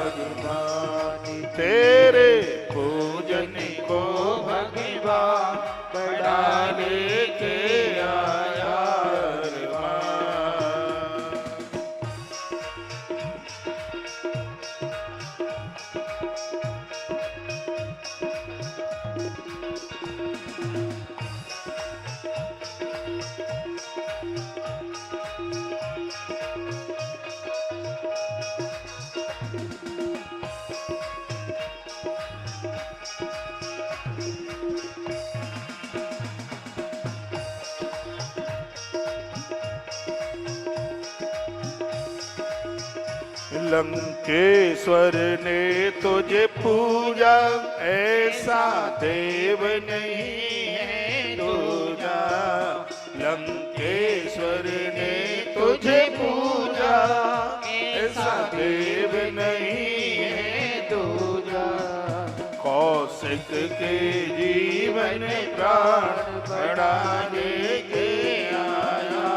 अरमान। तेरे पूजन को भगवान बड़ा लेके आया अरमान। लंकेश्वर ने तुझे पूजा, ऐसा देव नहीं है दूजा। लंकेश्वर ने तुझे पूजा, ऐसा देव नहीं है दूजा। कौशिक के जीवन प्राण बड़ा लेके आया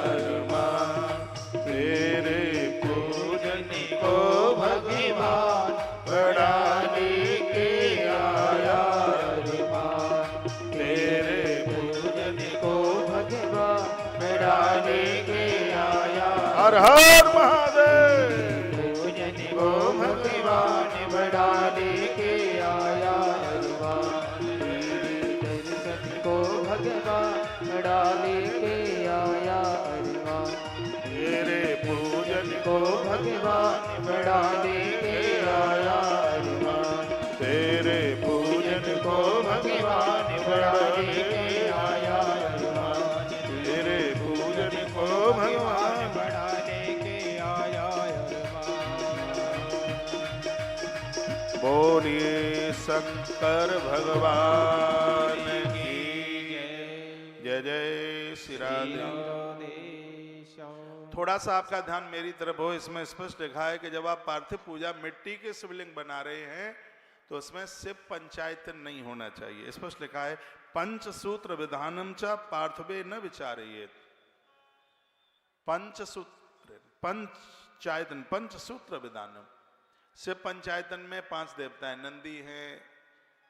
अरमान। तेरे पूजन को भगवान बड़ा लेके आया अरमान। तेरे पूजन को भगवान बड़ा लेके आया। हर हर महादेव। पूजन को भगवान बड़ा लेके आया अरमान। दर्शन को भगवान बड़ा लेके आया अरमान। तेरे पूजन को भगवान बड़ा लेके बोलिए शंकर भगवान की जय। जय श्री राधे। थोड़ा सा आपका ध्यान मेरी तरफ हो। इसमें स्पष्ट लिखा है कि जब आप पार्थिव पूजा मिट्टी के शिवलिंग बना रहे हैं तो उसमें शिव पंचायतन नहीं होना चाहिए। स्पष्ट लिखा है पंचसूत्र विधानम च पार्थिवे न विचारयेत। पंचसूत्र पंचायतन पंचसूत्र विधानम। शिव पंचायतन में 5 देवता हैं, नंदी हैं,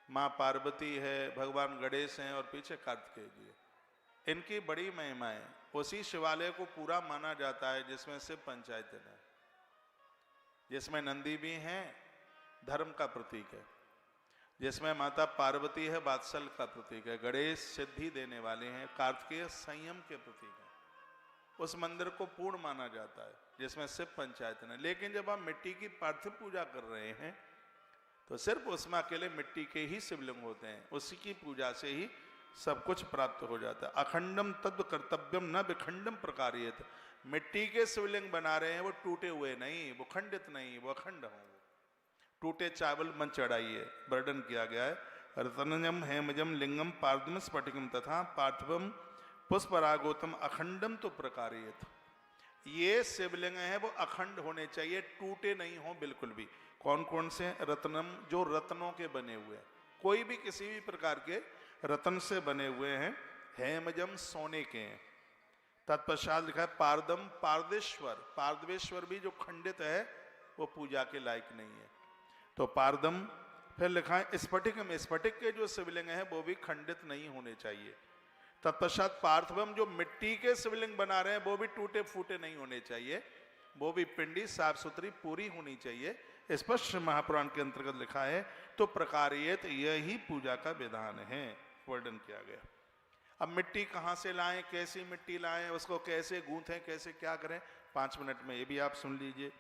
माँ पार्वती है, भगवान गणेश हैं और पीछे कार्तिकेय जी है। इनकी बड़ी महिमा है। उसी शिवालय को पूरा माना जाता है जिसमें शिव पंचायतन है, जिसमें नंदी भी हैं, धर्म का प्रतीक है, जिसमें माता पार्वती है, वात्सल का प्रतीक है, गणेश सिद्धि देने वाले हैं, कार्तिकेय संयम के प्रतीक है। उस मंदिर को पूर्ण माना जाता है जिसमें शिव पंचायतन है। लेकिन जब आप मिट्टी की पार्थिव पूजा कर रहे हैं तो सिर्फ उसमें अकेले मिट्टी के ही शिवलिंग होते हैं, उसी की पूजा से ही सब कुछ प्राप्त हो जाता है। अखंडम तद्व कर्तव्यम न विखंडम प्रकारियत। मिट्टी के शिवलिंग बना रहे हैं वो टूटे हुए नहीं, वो खंडित नहीं, वो अखंड हों। टूटे चावल मन चढ़ाइए, वर्णन किया गया है। रत्नजम हेमजम लिंगम पार्थिवम स्फटिकम तथा पार्थिवम पुष्परागोतम अखंडम तो प्रकारियत। ये शिवलिंग हैं वो अखंड होने चाहिए, टूटे नहीं हो बिल्कुल भी। कौन कौन से? रत्नम, जो रत्नों के बने हुए हैं, कोई भी किसी भी प्रकार के रत्न से बने हुए हैं। हेमजम, सोने के हैं। तत्पश्चात लिखा है पारदम, पारदेश्वर। पारदेश्वर भी जो खंडित है वो पूजा के लायक नहीं है, तो पारदम। फिर लिखा है स्फटिकम, स्फटिक के जो शिवलिंग हैं वो भी खंडित नहीं होने चाहिए। तत्पश्चात पार्थिवम, जो मिट्टी के शिवलिंग बना रहे हैं वो भी टूटे फूटे नहीं होने चाहिए, वो भी पिंडी साफ सुथरी पूरी होनी चाहिए। स्पष्ट महापुराण के अंतर्गत लिखा है। तो प्रकारियत, यही पूजा का विधान है, वर्णन किया गया। अब मिट्टी कहाँ से लाएं, कैसी मिट्टी लाएं, उसको कैसे गूंथें, कैसे क्या करें, 5 मिनट में ये भी आप सुन लीजिए।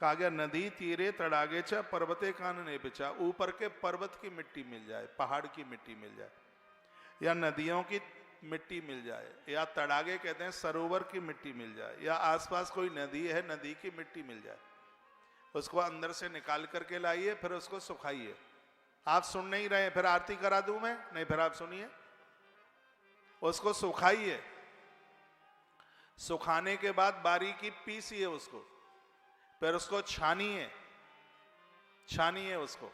कहा गया नदी तीरे तड़ागे च पर्वते कानने बिचा। ऊपर के पर्वत की मिट्टी मिल जाए, पहाड़ की मिट्टी मिल जाए, या नदियों की मिट्टी मिल जाए, या तड़ागे कहते हैं सरोवर की मिट्टी मिल जाए, या आसपास कोई नदी है, नदी की मिट्टी मिल जाए, उसको अंदर से निकाल करके लाइए, फिर उसको सुखाइए। आप सुन नहीं रहे, फिर आरती करा दूं मैं? नहीं, फिर आप सुनिए। उसको सुखाइए, सुखाने के बाद बारीकी पीसिए उसको, फिर उसको छानिए, छानिए उसको।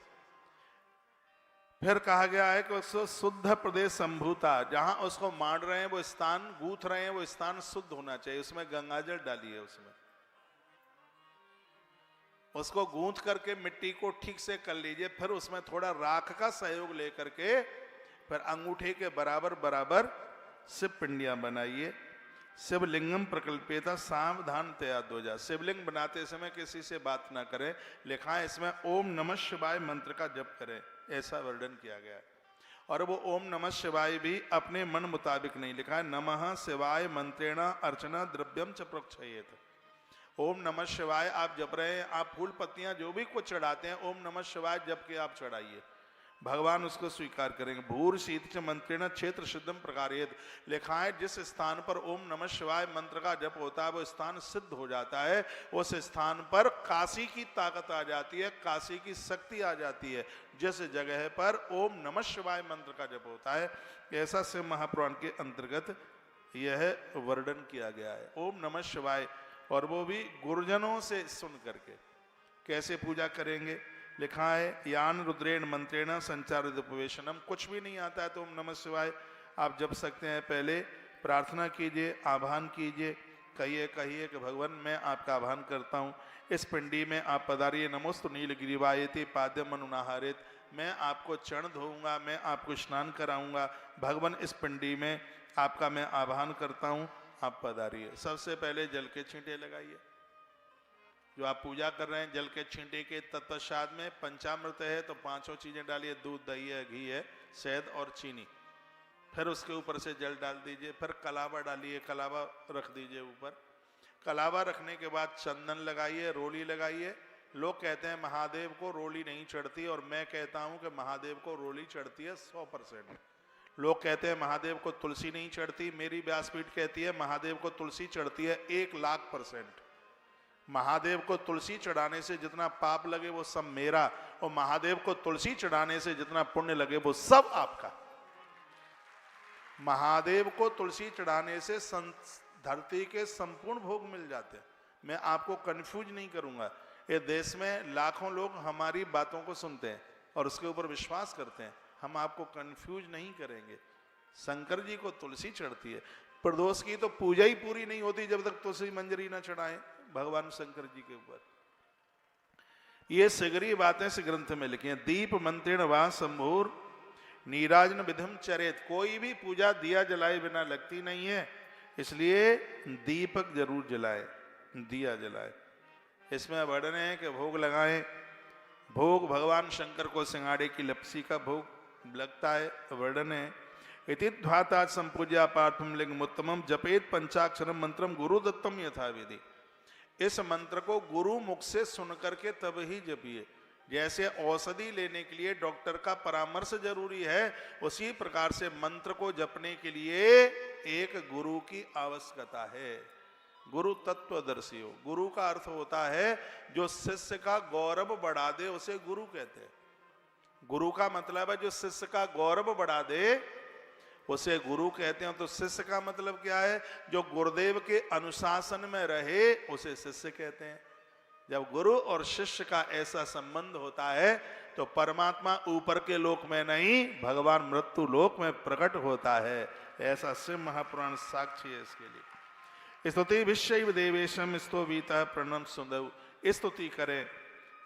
फिर कहा गया है कि उसको शुद्ध प्रदेश संभूता, जहां उसको मार रहे हैं वो स्थान, गूंथ रहे हैं वो स्थान शुद्ध होना चाहिए। उसमें गंगाजल डालिए, उसमें उसको गूंथ करके मिट्टी को ठीक से कर लीजिए। फिर उसमें थोड़ा राख का सहयोग लेकर के फिर अंगूठे के बराबर बराबर शिव पिंडियां बनाइए। शिवलिंगम प्रकल्पेता सावधान तया ध्वजा। शिवलिंग बनाते समय किसी से बात ना करें। लिखा है इसमें ओम नमः शिवाय मंत्र का जप करें, ऐसा वर्णन किया गया है। और वो ओम नमः शिवाय भी अपने मन मुताबिक नहीं, लिखा है नमः शिवाय मंत्रेण अर्चना द्रव्यम च प्रोक्षयेत। ओम नमः शिवाय आप जप रहे हैं, आप फूल पत्तियां जो भी कुछ चढ़ाते हैं, ओम नमः शिवाय जप के आप चढ़ाइए, भगवान उसको स्वीकार करेंगे। भूर शीत मंत्रेण क्षेत्र सिद्धम प्रकारेत। लिखा है जिस स्थान पर ओम नमः शिवाय मंत्र का जप होता है वो स्थान सिद्ध हो जाता है। उस स्थान पर काशी की ताकत आ जाती है, काशी की शक्ति आ जाती है, जिस जगह पर ओम नमः शिवाय मंत्र का जप होता है। ऐसा शिव महापुराण के अंतर्गत यह वर्णन किया गया है, ओम नमः शिवाय। और वो भी गुरुजनों से सुन करके। कैसे पूजा करेंगे? लिखा है यान रुद्रेण मंत्रेण संचारित उपवेशनम। कुछ भी नहीं आता है तो ओम नमः शिवाय आप जप सकते हैं। पहले प्रार्थना कीजिए, आह्वान कीजिए, कहिए कि भगवान मैं आपका आह्वान करता हूँ, इस पिंडी में आप पधारिए। नमोस्तु नीलगिरिवायति पाद्यम अनुनाहारित। मैं आपको चरण धोऊंगा, मैं आपको स्नान कराऊंगा। भगवान इस पिंडी में आपका मैं आह्वान करता हूँ, आप पधारिए। सबसे पहले जल के छींटे लगाइए, जो आप पूजा कर रहे हैं जल के छींटे के। तत्पश्चात में पंचामृत है तो 5 चीजें डालिए, दूध, दही है, घी है, शहद और चीनी। फिर उसके ऊपर से जल डाल दीजिए। फिर कलावा डालिए, कलावा रख दीजिए ऊपर। कलावा रखने के बाद चंदन लगाइए, रोली लगाइए। लोग कहते हैं महादेव को रोली नहीं चढ़ती, और मैं कहता हूं कि महादेव को रोली चढ़ती है 100%। लोग कहते हैं महादेव को तुलसी नहीं चढ़ती, मेरी व्यासपीठ कहती है महादेव को तुलसी चढ़ती है 1,00,000%। महादेव को तुलसी चढ़ाने से जितना पाप लगे वो सब मेरा, और महादेव को तुलसी चढ़ाने से जितना पुण्य लगे वो सब आपका। महादेव को तुलसी चढ़ाने से धरती के संपूर्ण भोग मिल जाते हैं। मैं आपको कंफ्यूज नहीं करूंगा। ये देश में लाखों लोग हमारी बातों को सुनते हैं और उसके ऊपर विश्वास करते हैं। हम आपको कंफ्यूज नहीं करेंगे। शंकर जी को तुलसी चढ़ती है। प्रदोष की तो पूजा ही पूरी नहीं होती जब तक तुलसी मंजरी ना चढ़ाएं भगवान शंकर जी के ऊपर। ये सगरी बातें इस ग्रंथ में लिखी हैं। दीप मंत्रेण वा संभोर नीराजन विधिम चरेत। कोई भी पूजा दिया जलाए बिना लगती नहीं है, इसलिए दीपक जरूर जलाए, दिया जलाए। इसमें वर्णन है कि भोग लगाएं। भोग भगवान शंकर को सिंगाड़े की लपसी का भोग लगता है। वर्णन है इति ध्वाता संपूज्या पार्थम लिंग उत्तमम जपेत पंचाक्षरम मंत्रम गुरु दत्तम यथाविधि। इस मंत्र को गुरु मुख से सुन करके तब ही जपिए। जैसे औषधि लेने के लिए डॉक्टर का परामर्श जरूरी है, उसी प्रकार से मंत्र को जपने के लिए एक गुरु की आवश्यकता है। गुरु तत्वदर्शी हो। गुरु का अर्थ होता है जो शिष्य का गौरव बढ़ा दे, उसे गुरु कहते हैं। गुरु का मतलब है जो शिष्य का गौरव बढ़ा दे, उसे गुरु कहते हैं। तो शिष्य का मतलब क्या है? जो गुरुदेव के अनुशासन में रहे उसे शिष्य कहते हैं। जब गुरु और शिष्य का ऐसा संबंध होता है तो परमात्मा ऊपर के लोक में नहीं, भगवान मृत्यु लोक में प्रकट होता है। ऐसा शिव महापुराण साक्षी है इसके लिए। स्तुति विश्व देवेशम स्तोवीता प्रणम सुंदव। स्तुति करें,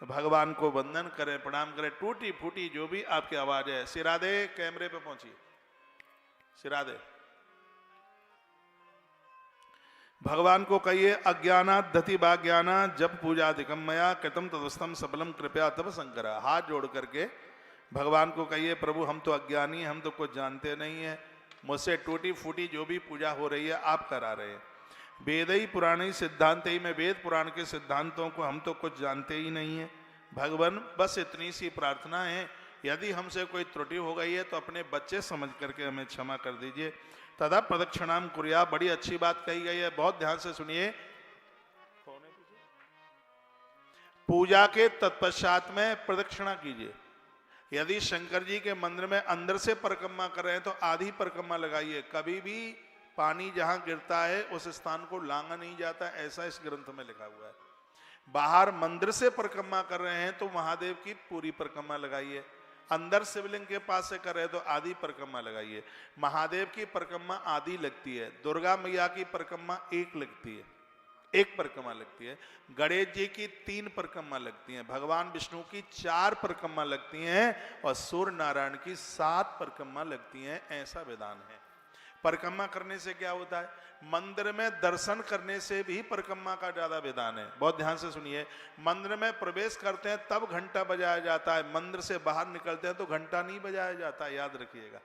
भगवान को वंदन करें, प्रणाम करें। टूटी फूटी जो भी आपकी आवाज है, सिरादे कैमरे पे पहुंची, सिरादे। भगवान को कहिए अज्ञाना धति बाज्ञाना जब पूजाधिकम मया कृतम तदस्तम सफलम कृपया तब शंकरा। हाथ जोड़ करके भगवान को कहिए प्रभु हम तो अज्ञानी, हम तो कुछ जानते नहीं है, मुझसे टूटी फूटी जो भी पूजा हो रही है आप करा रहे हैं। वेद ही पुराणी सिद्धांत ही में वेद पुराण के सिद्धांतों को हम तो कुछ जानते ही नहीं है। भगवान बस इतनी सी प्रार्थना है, यदि हमसे कोई त्रुटि हो गई है तो अपने बच्चे समझ करके हमें क्षमा कर दीजिए। तदा प्रदक्षिणाम कुर्या। बड़ी अच्छी बात कही गई है, बहुत ध्यान से सुनिए। पूजा के तत्पश्चात में प्रदक्षिणा कीजिए। यदि शंकर जी के मंदिर में अंदर से परिक्रमा कर रहे हैं तो आधी परिक्रमा लगाइए। कभी भी पानी जहां गिरता है उस स्थान को लांगा नहीं जाता, ऐसा इस ग्रंथ में लिखा हुआ है। बाहर मंदिर से परिक्रमा कर रहे हैं तो महादेव की पूरी परिक्रमा लगाइए। अंदर शिवलिंग के पास से कर रहे तो आधी परिक्रमा लगाइए। महादेव की परिक्रमा आधी लगती है, दुर्गा मैया की परिक्रमा एक लगती है, एक परिक्रमा लगती है। गणेश जी की 3 परिक्रमा लगती हैं, भगवान विष्णु की 4 परिक्रमा लगती हैं और सूर्य नारायण की 7 परिक्रमा लगती हैं। ऐसा विधान है। परिक्रमा करने से क्या होता है? मंदिर में दर्शन करने से भी परिक्रमा का ज्यादा विधान है। बहुत ध्यान से सुनिए। मंदिर में प्रवेश करते हैं तब घंटा बजाया जाता है, मंदिर से बाहर निकलते हैं तो घंटा नहीं बजाया जाता, याद रखिएगा।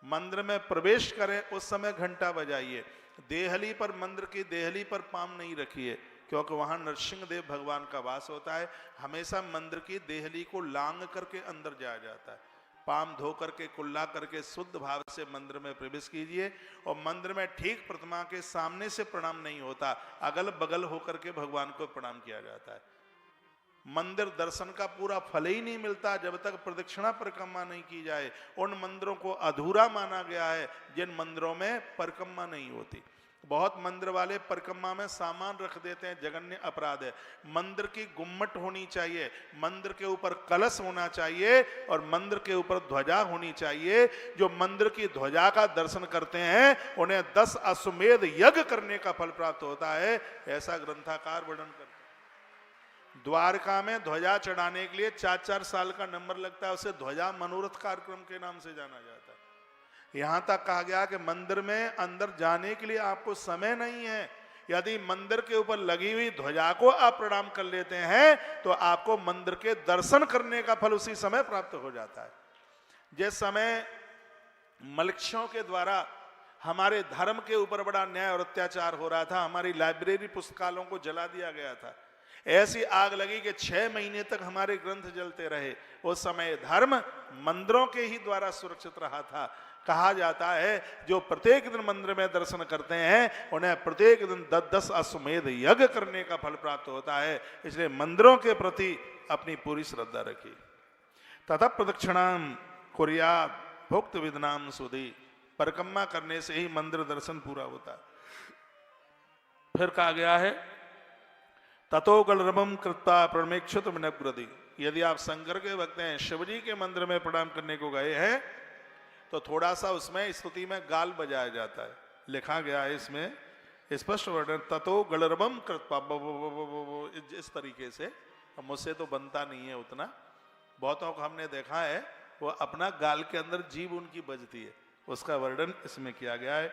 मंदिर में प्रवेश करें उस समय घंटा बजाइए। देहली पर, मंदिर की देहली पर पाम नहीं रखिए, क्योंकि वहां नरसिंह देव भगवान का वास होता है। हमेशा मंदिर की देहली को लांग करके अंदर जाया जाता है। पाम धो करके, कुल्ला करके शुद्ध भाव से मंदिर में प्रवेश कीजिए। और मंदिर में ठीक प्रतिमा के सामने से प्रणाम नहीं होता, अगल बगल होकर के भगवान को प्रणाम किया जाता है। मंदिर दर्शन का पूरा फल ही नहीं मिलता जब तक प्रदक्षिणा परिक्रमा नहीं की जाए। उन मंदिरों को अधूरा माना गया है जिन मंदिरों में परिक्रमा नहीं होती। बहुत मंदिर वाले परिक्रमा में सामान रख देते हैं, जघन्य अपराध है। मंदिर की गुम्मट होनी चाहिए, मंदिर के ऊपर कलश होना चाहिए और मंदिर के ऊपर ध्वजा होनी चाहिए। जो मंदिर की ध्वजा का दर्शन करते हैं उन्हें 10 अश्वमेध यज्ञ करने का फल प्राप्त होता है, ऐसा ग्रंथकार वर्णन करते हैं। द्वारका में ध्वजा चढ़ाने के लिए 4-4 साल का नंबर लगता है, उसे ध्वजा मनोरथ कार्यक्रम के नाम से जाना जाता है। यहां तक कहा गया कि मंदिर में अंदर जाने के लिए आपको समय नहीं है। यदि मंदिर के ऊपर लगी हुई ध्वजा को आप प्रणाम कर लेते हैं तो आपको मंदिर के दर्शन करने का फल उसी समय प्राप्त हो जाता है। जिस समय मलक्षों के द्वारा हमारे धर्म के ऊपर बड़ा अन्याय और अत्याचार हो रहा था, हमारी लाइब्रेरी पुस्तकालयों को जला दिया गया था, ऐसी आग लगी कि 6 महीने तक हमारे ग्रंथ जलते रहे। उस समय धर्म मंदिरों के ही द्वारा सुरक्षित रहा था। कहा जाता है जो प्रत्येक दिन मंदिर में दर्शन करते हैं उन्हें प्रत्येक दिन 10-10 अश्वमेध यज्ञ करने का फल प्राप्त होता है। इसलिए मंदिरों के प्रति अपनी पूरी श्रद्धा रखिए। तथा प्रदक्षिणाम कुर्यात् भुक्त विदनाम सुधी, परिक्रमा करने से ही मंदिर दर्शन पूरा होता है। फिर कहा गया है ततो गलरबम कृत्वा प्रणमेक्षुत विनग्रदी, यदि आप शंकर के भक्त हैं, शिवजी के मंदिर में प्रणाम करने को गए हैं तो थोड़ा सा उसमें स्तुति में गाल बजाया जाता है। लिखा गया है इसमें स्पष्ट वर्णन, ततो गलरबम कृत्वा, इस तरीके से। मुझसे तो बनता नहीं है उतना, बहुतों को हमने देखा है वो अपना गाल के अंदर जीभ उनकी बजती है, उसका वर्णन इसमें किया गया है।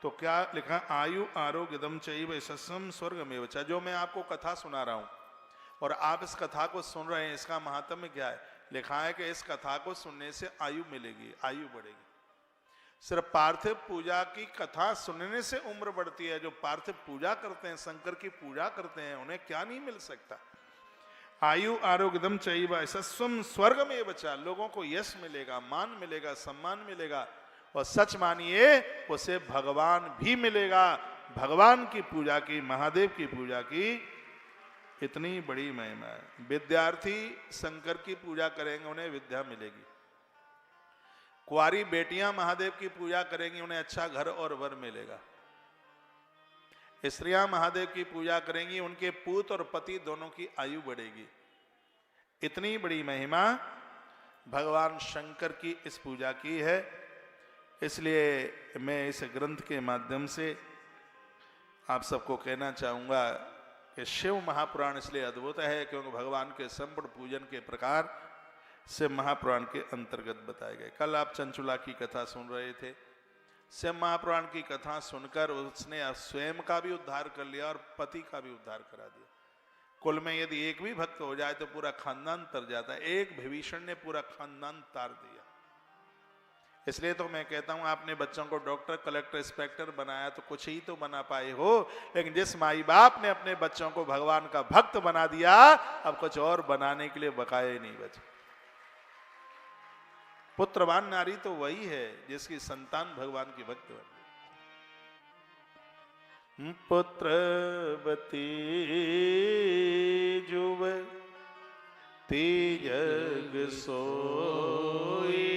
तो क्या लिखा, आयु आरोग्य दम चैव यशस्सम स्वर्गमेव च। जो मैं आपको कथा सुना रहा हूं और आप इस कथा को सुन रहे हैं, इसका महात्म्य क्या है? लिखा है कि इस कथा को सुनने से आयु मिलेगी, आयु बढ़ेगी। सिर्फ पार्थिव पूजा की कथा सुनने से उम्र बढ़ती है। जो पार्थिव पूजा करते हैं, शंकर की पूजा करते हैं, उन्हें क्या नहीं मिल सकता? आयु आरोग्यदम चैव यशस्वम स्वर्गमेव च, लोगों को यश मिलेगा, मान मिलेगा, सम्मान मिलेगा, और सच मानिए उसे भगवान भी मिलेगा। भगवान की पूजा की, महादेव की पूजा की इतनी बड़ी महिमा है। विद्यार्थी शंकर की पूजा करेंगे, उन्हें विद्या मिलेगी। कुंवारी बेटियां महादेव की पूजा करेंगी, उन्हें अच्छा घर और वर मिलेगा। स्त्रियां महादेव की पूजा करेंगी, उनके पूत और पति दोनों की आयु बढ़ेगी। इतनी बड़ी महिमा भगवान शंकर की इस पूजा की है। इसलिए मैं इस ग्रंथ के माध्यम से आप सबको कहना चाहूँगा कि शिव महापुराण इसलिए अद्भुत है क्योंकि भगवान के संपूर्ण पूजन के प्रकार शिव महापुराण के अंतर्गत बताए गए। कल आप चंचुला की कथा सुन रहे थे। शिव महापुराण की कथा सुनकर उसने स्वयं का भी उद्धार कर लिया और पति का भी उद्धार करा दिया। कुल में यदि एक भी भक्त हो जाए तो पूरा खानदान तर जाता है। एक विभीषण ने पूरा खानदान तार दिया। इसलिए तो मैं कहता हूं, आपने बच्चों को डॉक्टर, कलेक्टर, इंस्पेक्टर बनाया तो कुछ ही तो बना पाए हो, लेकिन जिस माई बाप ने अपने बच्चों को भगवान का भक्त बना दिया, अब कुछ और बनाने के लिए बकाया ही नहीं बचे। पुत्रवान नारी तो वही है जिसकी संतान भगवान की भक्त बन गई। पुत्रवती जुवती जग सोई,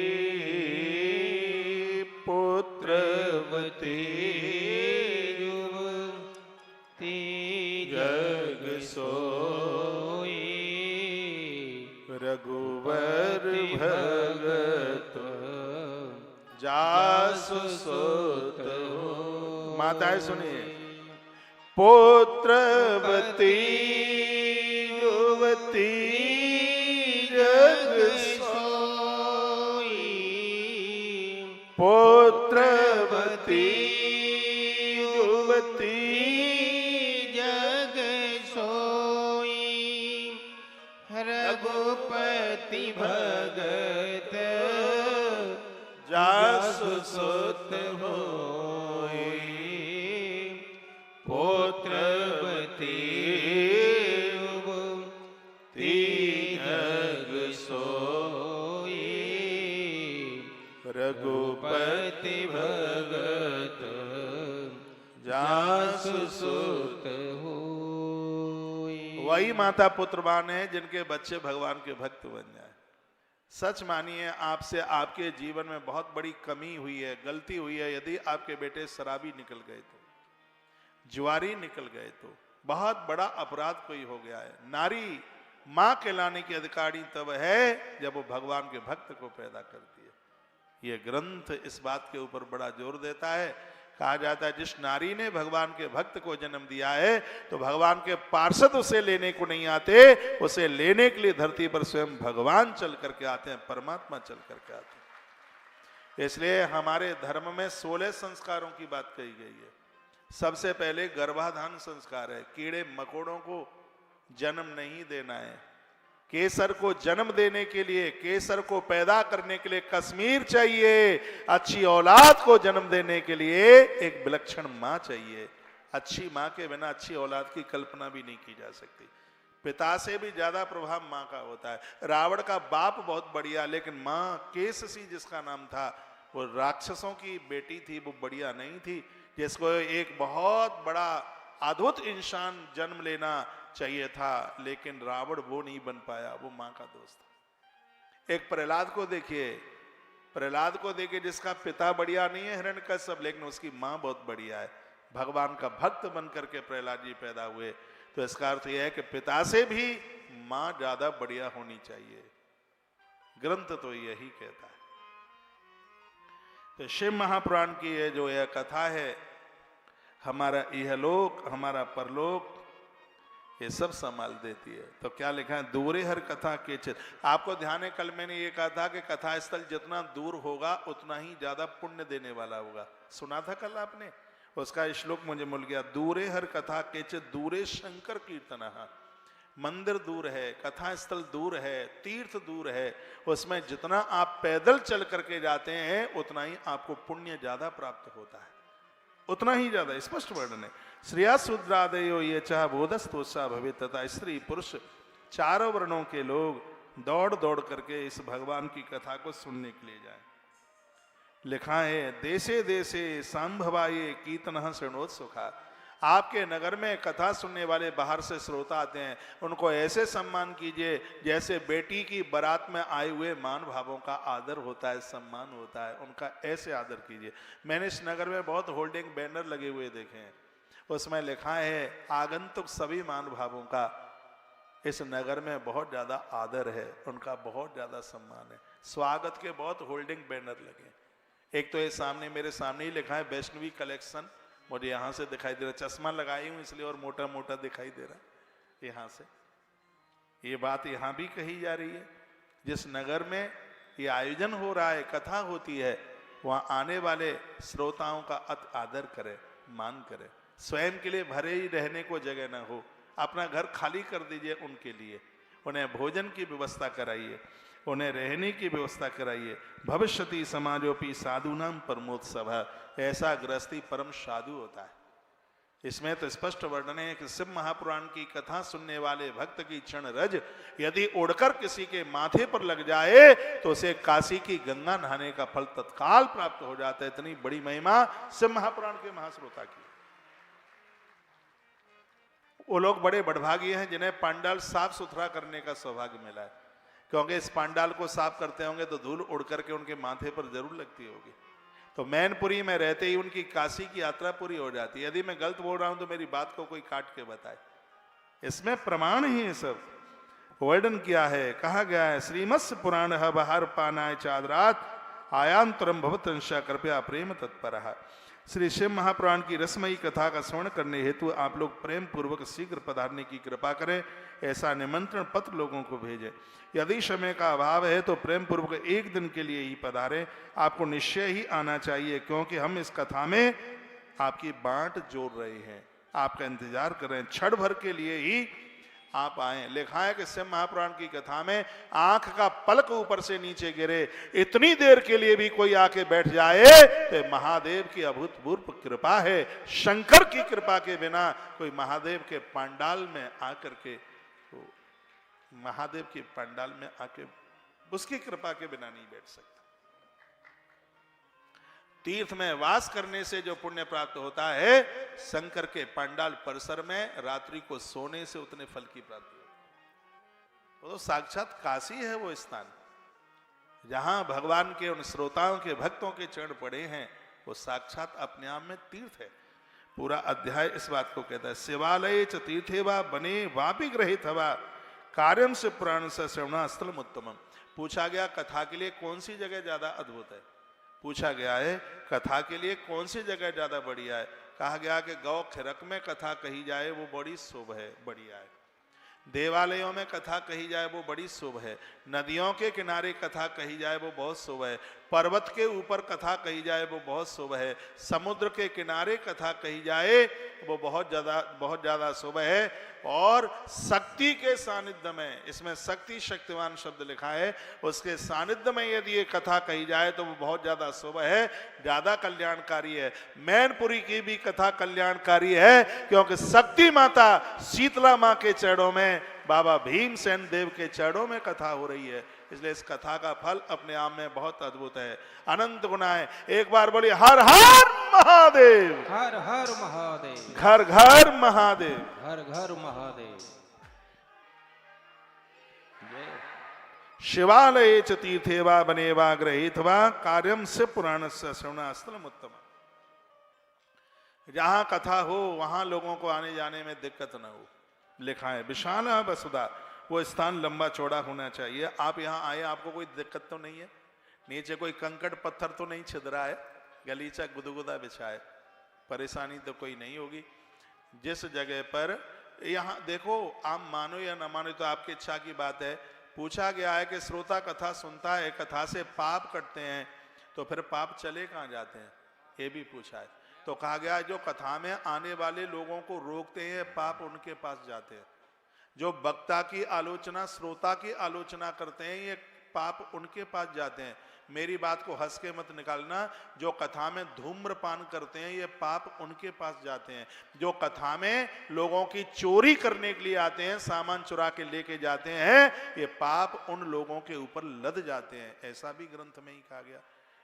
पुत्रवती युवती जग सोई, रघुवर भगत जासु सुत हो। माताएं सुनिए, पुत्रवती युवती जग सोई, पुत्रवती युवती जग सोई, रघुपति भगत जासु सुत होई, पुत्रवती युवती जग सोई, रघुपति भगत जासु सुत। होई। वही माता पुत्रवान है जिनके बच्चे भगवान के भक्त बन जाए। सच मानिए, आपसे आपके जीवन में बहुत बड़ी कमी हुई है, गलती हुई है। यदि आपके बेटे शराबी निकल गए तो, जुआरी निकल गए तो, बहुत बड़ा अपराध कोई हो गया है। नारी मां कहलाने की अधिकारी तब है जब वो भगवान के भक्त को पैदा करती है। ये ग्रंथ इस बात के ऊपर बड़ा जोर देता है। कहा जाता है जिस नारी ने भगवान के भक्त को जन्म दिया है तो भगवान के पार्षद उसे लेने को नहीं आते, उसे लेने के लिए धरती पर स्वयं भगवान चल करके आते हैं, परमात्मा चल करके आते हैं। इसलिए हमारे धर्म में 16 संस्कारों की बात कही गई है। सबसे पहले गर्भाधान संस्कार है। कीड़े मकोड़ों को जन्म नहीं देना है। केसर को जन्म देने के लिए, केसर को पैदा करने के लिए कश्मीर चाहिए। अच्छी औलाद को जन्म देने के लिए एक विलक्षण मां चाहिए। अच्छी मां के बिना अच्छी औलाद की कल्पना भी नहीं की जा सकती। पिता से भी ज्यादा प्रभाव मां का होता है। रावण का बाप बहुत बढ़िया, लेकिन मां केससी जिसका नाम था, वो राक्षसों की बेटी थी, वो बढ़िया नहीं थी, जिसको एक बहुत बड़ा अद्भुत इंसान जन्म लेना चाहिए था, लेकिन रावण वो नहीं बन पाया, वो माँ का दोस्त था। एक प्रहलाद को देखिए, प्रहलाद को देखिए, जिसका पिता बढ़िया नहीं है हिरण्यकश्यप, लेकिन उसकी माँ बहुत बढ़िया है, भगवान का भक्त बन करके प्रहलाद जी पैदा हुए। तो इसका अर्थ यह है कि पिता से भी माँ ज्यादा बढ़िया होनी चाहिए, ग्रंथ तो यही कहता है। तो शिव महापुराण की ये जो यह कथा है, हमारा इहलोक हमारा परलोक ये सब संभाल देती है। तो क्या लिखा है, दूरे हर कथा के चित। आपको ध्यान है, कल मैंने ये कहा था कि कथा स्थल जितना दूर होगा उतना ही ज्यादा पुण्य देने वाला होगा, सुना था कल आपने, उसका श्लोक मुझे मिल गया। दूरे हर कथा के चित, दूरे शंकर कीर्तन। मंदिर दूर है, कथा स्थल दूर है, तीर्थ दूर है, उसमें जितना आप पैदल चल करके जाते हैं उतना ही आपको पुण्य ज्यादा प्राप्त होता है, उतना ही ज्यादा। स्पष्ट वर्णन है, श्रेया शूद्रादयो ये चाह बोधस्तोषा भवे, तथा स्त्री पुरुष चारों वर्णों के लोग दौड़ दौड़ करके इस भगवान की कथा को सुनने के लिए जाएं। लिखा है, देशे देशे संभवाये कीर्तन शृणोत्सुखा। आपके नगर में कथा सुनने वाले बाहर से श्रोता आते हैं, उनको ऐसे सम्मान कीजिए जैसे बेटी की बारात में आए हुए मान भावों का आदर होता है, सम्मान होता है, उनका ऐसे आदर कीजिए। मैंने इस नगर में बहुत होल्डिंग बैनर लगे हुए देखे हैं, उसमें लिखा है आगंतुक सभी मान भावों का इस नगर में बहुत ज्यादा आदर है, उनका बहुत ज्यादा सम्मान है। स्वागत के बहुत होल्डिंग बैनर लगे। एक तो ये सामने, मेरे सामने ही लिखा है वैष्णवी कलेक्शन, मुझे यहाँ से दिखाई दे रहा, चश्मा लगाई हूँ इसलिए और मोटा मोटा दिखाई दे रहा है यहाँ से। ये बात यहाँ भी कही जा रही है, जिस नगर में ये आयोजन हो रहा है, कथा होती है, वहाँ आने वाले श्रोताओं का अति आदर करे, मान करे। स्वयं के लिए भरे ही रहने को जगह न हो, अपना घर खाली कर दीजिए उनके लिए, उन्हें भोजन की व्यवस्था कराइए, उन्हें रहने की व्यवस्था कराइए। भविष्यति समाजोपि साधुनाम परमोत्सव, ऐसा गृहस्थी परम साधु होता है। इसमें तो स्पष्ट वर्णन है कि शिव महापुराण की कथा सुनने वाले भक्त की क्षण रज यदि उड़कर किसी के माथे पर लग जाए तो उसे काशी की गंगा नहाने का फल तत्काल प्राप्त हो जाता है। इतनी बड़ी महिमा शिव महापुराण के महाश्रोता की। वो लोग बड़े बड़भागी हैं जिन्हें पांडाल साफ सुथरा करने का सौभाग्य मिला है, क्योंकि इस पांडाल को साफ करते होंगे तो धूल उड़ करके उनके माथे पर जरूर लगती होगी। तो मैनपुरी में रहते ही उनकी काशी की यात्रा पूरी हो जाती है। यदि मैं गलत बोल रहा हूं तो मेरी बात को कोई काट के बताए, इसमें प्रमाण ही है, सब वर्णन किया है, कहा गया है। श्रीमत्स्य पुराण बहार पानाय चादरात आयांतरम भवतंशा कृपया प्रेम तत्पर। श्री शिव महापुराण की रसमयी कथा का श्रवण करने हेतु आप लोग प्रेम पूर्वक शीघ्र पधारने की कृपा करें, ऐसा निमंत्रण पत्र लोगों को भेजें। यदि समय का अभाव है तो प्रेम पूर्वक एक दिन के लिए ही पधारें, आपको निश्चय ही आना चाहिए, क्योंकि हम इस कथा में आपकी बांट जोड़ रहे हैं, आपका इंतजार कर रहे हैं, क्षण भर के लिए ही आप आए। लिखा है कि शिव महापुराण की कथा में आंख का पलक ऊपर से नीचे गिरे इतनी देर के लिए भी कोई आके बैठ जाए तो महादेव की अभूतपूर्व कृपा है। शंकर की कृपा के बिना कोई महादेव के पंडाल में आकर के, महादेव के पंडाल में आके उसकी कृपा के बिना नहीं बैठ सकता। तीर्थ में वास करने से जो पुण्य प्राप्त होता है, शंकर के पंडाल परिसर में रात्रि को सोने से उतने फल की प्राप्ति होती है। वो तो साक्षात काशी है वो स्थान, जहां भगवान के उन श्रोताओं के भक्तों के चरण पड़े हैं, वो साक्षात अपने आप में तीर्थ है। पूरा अध्याय इस बात को कहता है। शिवालय च तीर्थे वा बने वापि ग्रहित हवा कार्यम से पुराण से श्रवणा स्थलम उत्तमम। पूछा गया कथा के लिए कौन सी जगह ज्यादा अद्भुत है, पूछा गया है कथा के लिए कौन सी जगह ज्यादा बढ़िया है। कहा गया कि गौ खिरक में कथा कही जाए वो बड़ी शुभ है, बढ़िया है। देवालयों में कथा कही जाए वो बड़ी शुभ है। नदियों के किनारे कथा कही जाए वो बहुत शुभ है। पर्वत के ऊपर कथा कही जाए वो बहुत शुभ है। समुद्र के किनारे कथा कही जाए वो बहुत ज्यादा शुभ है। और शक्ति के सानिध्य में, इसमें शक्ति शक्तिवान शब्द लिखा है, उसके सानिध्य में यदि ये कथा कही जाए तो वो बहुत ज्यादा शुभ है, ज्यादा कल्याणकारी है। मैनपुरी की भी कथा कल्याणकारी है, क्योंकि शक्ति माता शीतला मां के चरणों में बाबा भीमसेन देव के चरणों में कथा हो रही है, इसलिए इस कथा का फल अपने आप में बहुत अद्भुत है, अनंत गुना है। एक बार बोलिए हर हर महादेव, हर हर महादेव, घर घर महादेव, हर घर महादेव। जय शिवालये च तीर्थे वा बने वा गृहीत वा कार्यम से पुराण से श्रवणास्थलम उत्तम। जहां कथा हो वहां लोगों को आने जाने में दिक्कत न हो। लिखा है विशाल वसुधा, वो स्थान लंबा चौड़ा होना चाहिए। आप यहाँ आए, आपको कोई दिक्कत तो नहीं है, नीचे कोई कंकड़ पत्थर तो नहीं छिदरा है, गलीचा गुदगुदा बिछा है, परेशानी तो कोई नहीं होगी। जिस जगह पर यहाँ देखो, आप मानो या न मानो तो आपकी इच्छा की बात है। पूछा गया है कि श्रोता कथा सुनता है, कथा से पाप कटते हैं, तो फिर पाप चले कहाँ जाते हैं, ये भी पूछा है। तो कहा गया है जो कथा में आने वाले लोगों को रोकते हैं, पाप उनके पास जाते हैं। जो वक्ता की आलोचना, श्रोता की आलोचना करते हैं, ये पाप उनके पास जाते हैं। मेरी बात को हंस के मत निकालना। जो कथा में धूम्रपान करते हैं, ये पाप उनके पास जाते हैं। जो कथा में लोगों की चोरी करने के लिए आते हैं, सामान चुरा के लेके जाते हैं, ये पाप उन लोगों के ऊपर लद जाते हैं। ऐसा भी ग्रंथ में ही कहा गया।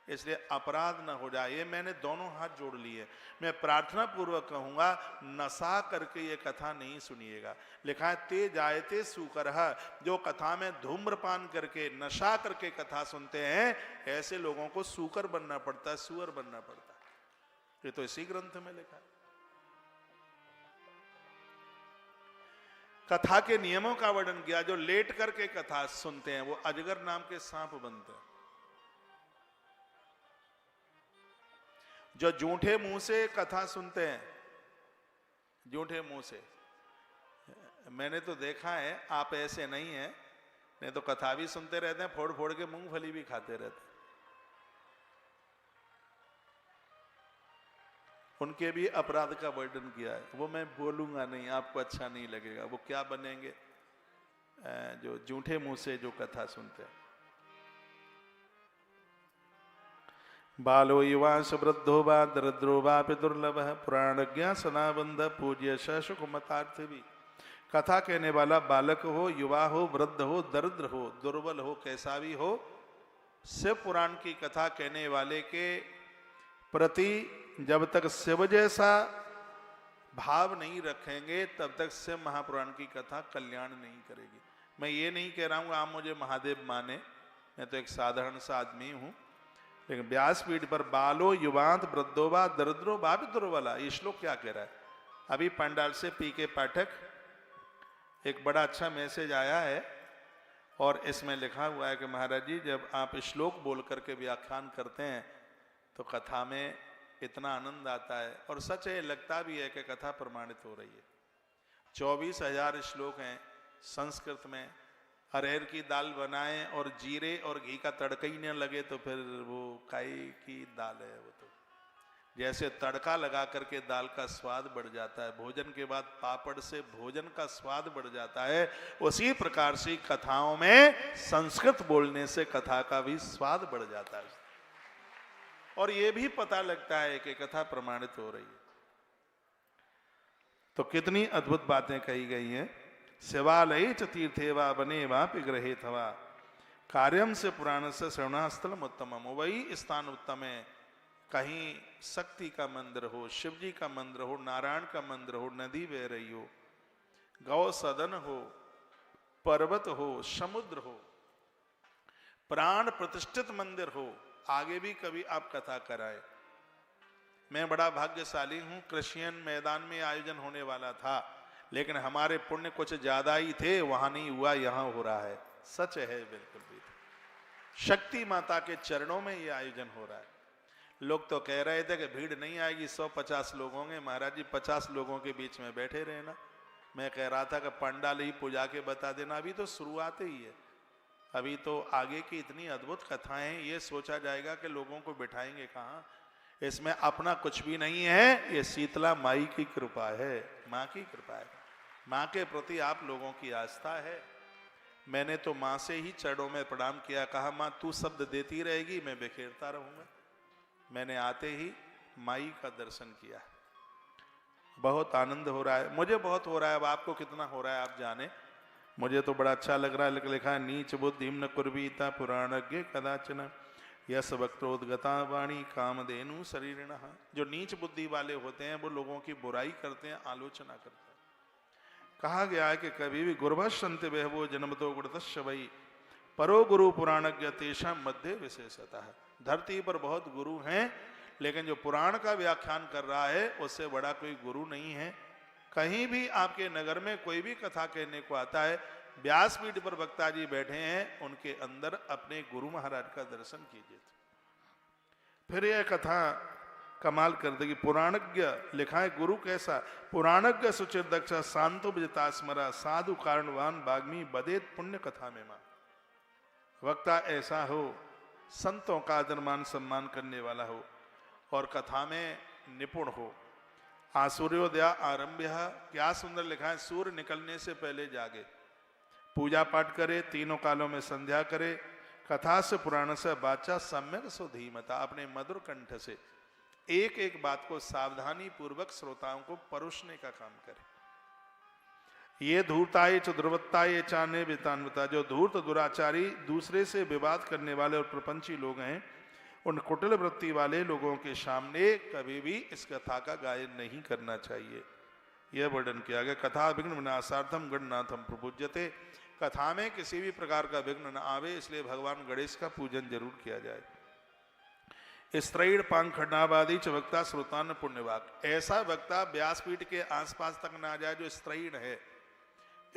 इसलिए अपराध न हो जाए, ये मैंने दोनों हाथ जोड़ लिए। मैं प्रार्थना पूर्वक कहूंगा, नशा करके ये कथा नहीं सुनिएगा। लिखा है ते जायते सुकरहा, जो कथा में धूम्रपान करके नशा करके कथा सुनते हैं, ऐसे लोगों को सूकर बनना पड़ता है, सुअर बनना पड़ता है। ये तो इसी ग्रंथ में लिखा है। कथा के नियमों का वर्णन किया। जो लेट करके कथा सुनते हैं, वो अजगर नाम के सांप बनते हैं। जो झूठे मुंह से कथा सुनते हैं, झूठे मुंह से, मैंने तो देखा है, आप ऐसे नहीं हैं, नहीं तो कथा भी सुनते रहते हैं, फोड़ फोड़ के मूंगफली भी खाते रहते हैं। उनके भी अपराध का वर्णन किया है, वो मैं बोलूंगा नहीं, आपको अच्छा नहीं लगेगा। वो क्या बनेंगे, जो झूठे मुंह से जो कथा सुनते हैं। बालो युवांश वृद्धो वा दरिद्रो वापि दुर्लभ पुराण ज्ञा सनाबंध पूज्य शुकुमतार्थ भी। कथा कहने वाला बालक हो, युवा हो, वृद्ध हो, दरिद्र हो, दुर्बल हो, कैसा भी हो, शिव पुराण की कथा कहने वाले के प्रति जब तक शिव जैसा भाव नहीं रखेंगे, तब तक शिव महापुराण की कथा कल्याण नहीं करेगी। मैं ये नहीं कह रहा हूँ आप मुझे महादेव माने, मैं तो एक साधारण सा आदमी हूँ। लेकिन व्यासपीठ पर बालो युवांत वृद्धोवा दरिद्रो बापि दुर्बला, ये श्लोक क्या कह रहा है? अभी पंडाल से पीके पाठक एक बड़ा अच्छा मैसेज आया है, और इसमें लिखा हुआ है कि महाराज जी, जब आप श्लोक बोल करके व्याख्यान करते हैं तो कथा में इतना आनंद आता है। और सच है, लगता भी है कि कथा प्रमाणित हो रही है। 24,000 श्लोक हैं संस्कृत में। अरहर की दाल बनाएं और जीरे और घी का तड़का ही न लगे तो फिर वो काई की दाल है। वो तो जैसे तड़का लगा करके दाल का स्वाद बढ़ जाता है, भोजन के बाद पापड़ से भोजन का स्वाद बढ़ जाता है, उसी प्रकार से कथाओं में संस्कृत बोलने से कथा का भी स्वाद बढ़ जाता है। और ये भी पता लगता है कि कथा प्रमाणित हो रही है। तो कितनी अद्भुत बातें कही गई हैं। शिवालये च तीर्थे वा बने वापि गृहीत वा कार्यम से पुराण से श्रवणास्थलम उत्तमम। वही स्थान उत्तम है। कहीं शक्ति का मंदिर हो, शिव जी का मंदिर हो, नारायण का मंदिर हो, नदी बह रही हो, गौ सदन हो, पर्वत हो, समुद्र हो, प्राण प्रतिष्ठित मंदिर हो, आगे भी कभी आप कथा कराए। मैं बड़ा भाग्यशाली हूं, कृष्ण मैदान में आयोजन होने वाला था, लेकिन हमारे पुण्य कुछ ज्यादा ही थे, वहां नहीं हुआ, यहां हो रहा है। सच है बिल्कुल भी। शक्ति माता के चरणों में यह आयोजन हो रहा है। लोग तो कह रहे थे कि भीड़ नहीं आएगी, 150 लोग होंगे। महाराज जी 50 लोगों के बीच में बैठे रहे ना। मैं कह रहा था कि पंडाल ही पूजा के बता देना, अभी तो शुरुआत ही है, अभी तो आगे की इतनी अद्भुत कथाएं हैं, ये सोचा जाएगा कि लोगों को बिठाएंगे कहाँ। इसमें अपना कुछ भी नहीं है, ये शीतला माई की कृपा है, माँ की कृपा है। माँ के प्रति आप लोगों की आस्था है। मैंने तो माँ से ही चरणों में प्रणाम किया, कहा माँ तू शब्द देती रहेगी, मैं बिखेरता रहूंगा। मैंने आते ही माई का दर्शन किया। बहुत आनंद हो रहा है, मुझे बहुत हो रहा है। अब आपको कितना हो रहा है आप जाने। मुझे तो बड़ा अच्छा लग रहा है, लिखा है नीच बुद्धि न कुर्वीता पुराणज्ञ कदाचन यस वक्रोदगता वाणी कामधेनु शरीरिण। जो नीच बुद्धि वाले होते हैं वो लोगों की बुराई करते हैं, आलोचना करते हैं। कहा गया है कि कभी भी गुरुभशंत बहवो जन्मतो गुणतस्य वै परो गुरु पुराणज्ञ तेषा मध्य विशेषतः। धरती पर बहुत गुरु हैं, लेकिन जो पुराण का व्याख्यान कर रहा है उससे बड़ा कोई गुरु नहीं है। कहीं भी आपके नगर में कोई भी कथा कहने को आता है, व्यासपीठ पर वक्ता जी बैठे हैं, उनके अंदर अपने गुरु महाराज का दर्शन कीजिए। फिर यह कथा कमाल कर देगी। पुराणज्ञ लिखा है गुरु कैसा, पुराणज्ञ सुचिर दक्ष शांतो विजिता स्मरा साधु कारणवान बाग्मी बदेत पुण्य कथा में मां। वक्ता ऐसा हो, संतों का आदर मान सम्मान करने वाला हो और कथा में निपुण हो। आसूर्योदया आरंभ्य, क्या सुंदर लिखा है, सूर्य निकलने से पहले जागे, पूजा पाठ करे, तीनों कालों में संध्या करे, कथा से पुराण से बाचा सम्यक सुधीमता, अपने मधुर कंठ से एक एक बात को सावधानी पूर्वक श्रोताओं को परोसने का काम करे। ये धूर्ताए च दुर्वत्ताए चाने वितान्वता, जो धूर्त दुराचारी दूसरे से विवाद करने वाले और प्रपंची लोग हैं, उन कुटिल वृत्ति वाले लोगों के सामने कभी भी इस कथा का गायन नहीं करना चाहिए। यह वर्णन किया गया। कथा विघ्न विनाशार्थम गणनाथम प्रपूज्यते, कथा में किसी भी प्रकार का विघ्न न आवे इसलिए भगवान गणेश का पूजन जरूर किया जाए। स्त्रैण पांखंडावादी च वक्ता श्रोतान पुण्यवाक, ऐसा वक्ता व्यासपीठ के आसपास तक ना जाए जो स्त्रैण है,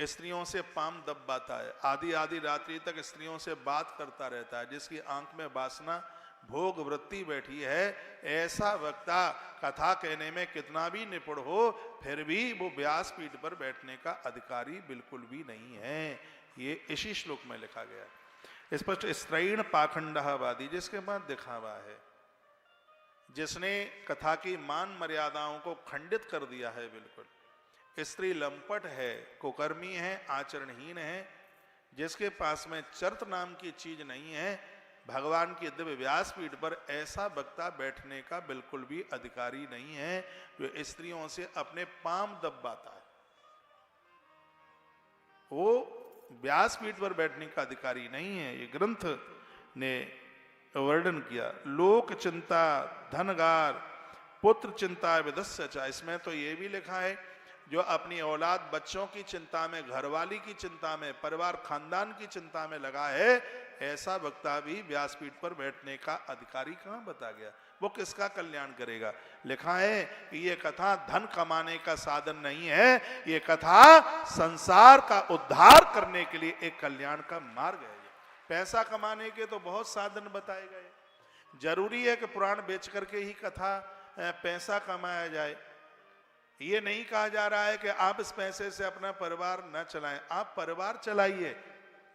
स्त्रियों से पाम दबाता है, आधी आधी रात्रि तक स्त्रियों से बात करता रहता है, जिसकी आंख में वासना भोग वृत्ति बैठी है, ऐसा वक्ता कथा कहने में कितना भी निपुण हो फिर भी वो व्यासपीठ पर बैठने का अधिकारी बिल्कुल भी नहीं है। ये इसी श्लोक में लिखा गया है स्पष्ट। स्त्रैण पाखंडवादी, जिसके बाद दिखावा है, जिसने कथा की मान मर्यादाओं को खंडित कर दिया है, बिल्कुल स्त्री लंपट है, कुकर्मी है, आचरणहीन है, जिसके पास में चरित्र नाम की चीज नहीं है, भगवान की दिव्य व्यासपीठ पर ऐसा वक्ता बैठने का बिल्कुल भी अधिकारी नहीं है, जो स्त्रियों से अपने पाम दबाता है, वो व्यासपीठ पर बैठने का अधिकारी नहीं है। ये ग्रंथ ने वर्णन किया। लोक चिंता धनगार पुत्र चिंता विदस्य च, इसमें तो ये भी लिखा है जो अपनी औलाद बच्चों की चिंता में, घरवाली की चिंता में, परिवार खानदान की चिंता में लगा है, ऐसा वक्ता भी व्यासपीठ पर बैठने का अधिकारी कहां बता गया। वो किसका कल्याण करेगा। लिखा है कि ये कथा धन कमाने का साधन नहीं है, ये कथा संसार का उद्धार करने के लिए एक कल्याण का मार्ग है। पैसा कमाने के तो बहुत साधन बताए गए, जरूरी है कि पुराण बेच करके ही कथा पैसा कमाया जाए। ये नहीं कहा जा रहा है कि आप इस पैसे से अपना परिवार न चलाएं, आप परिवार चलाइए,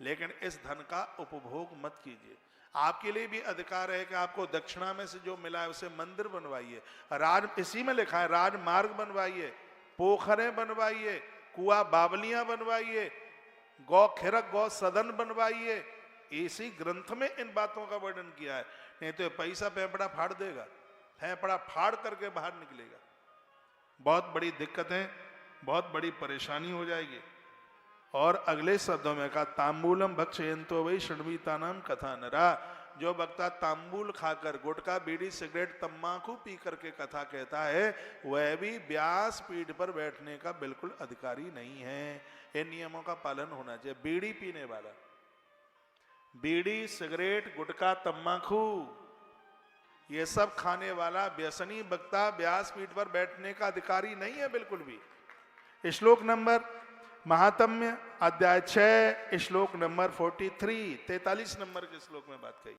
लेकिन इस धन का उपभोग मत कीजिए। आपके लिए भी अधिकार है कि आपको दक्षिणा में से जो मिला है उसे मंदिर बनवाइए, राज, इसी में लिखा है राजमार्ग बनवाइए, पोखरें बनवाइए, कुआ बावलियां बनवाइए, गौ खिरक गौ सदन बनवाइए। इसी ग्रंथ में इन बातों का वर्णन किया है, नहीं तो पैसा फेफड़ा फाड़ देगा, फेफड़ा फाड़ करके बाहर निकलेगा, बहुत बड़ी दिक्कत है, बहुत बड़ी परेशानी हो जाएगी। और अगले शब्दों में कहा तांबूलम भक्षयंतो वै षण्वीतानाम कथा नरा, जो वक्ता तांबूल खाकर, गुटखा बीड़ी सिगरेट तम्बाकू पी करके कथा कहता है, वह भी व्यासपीठ पर बैठने का बिल्कुल अधिकारी नहीं है। इन नियमों का पालन होना चाहिए। बीड़ी पीने वाला, बीड़ी सिगरेट गुटखा तम्बाकू ये सब खाने वाला व्यसनी वक्ता व्यासपीठ पर बैठने का अधिकारी नहीं है बिल्कुल भी। श्लोक नंबर महात्म्य अध्याय 6 श्लोक नंबर 43 43 नंबर के श्लोक में बात कही।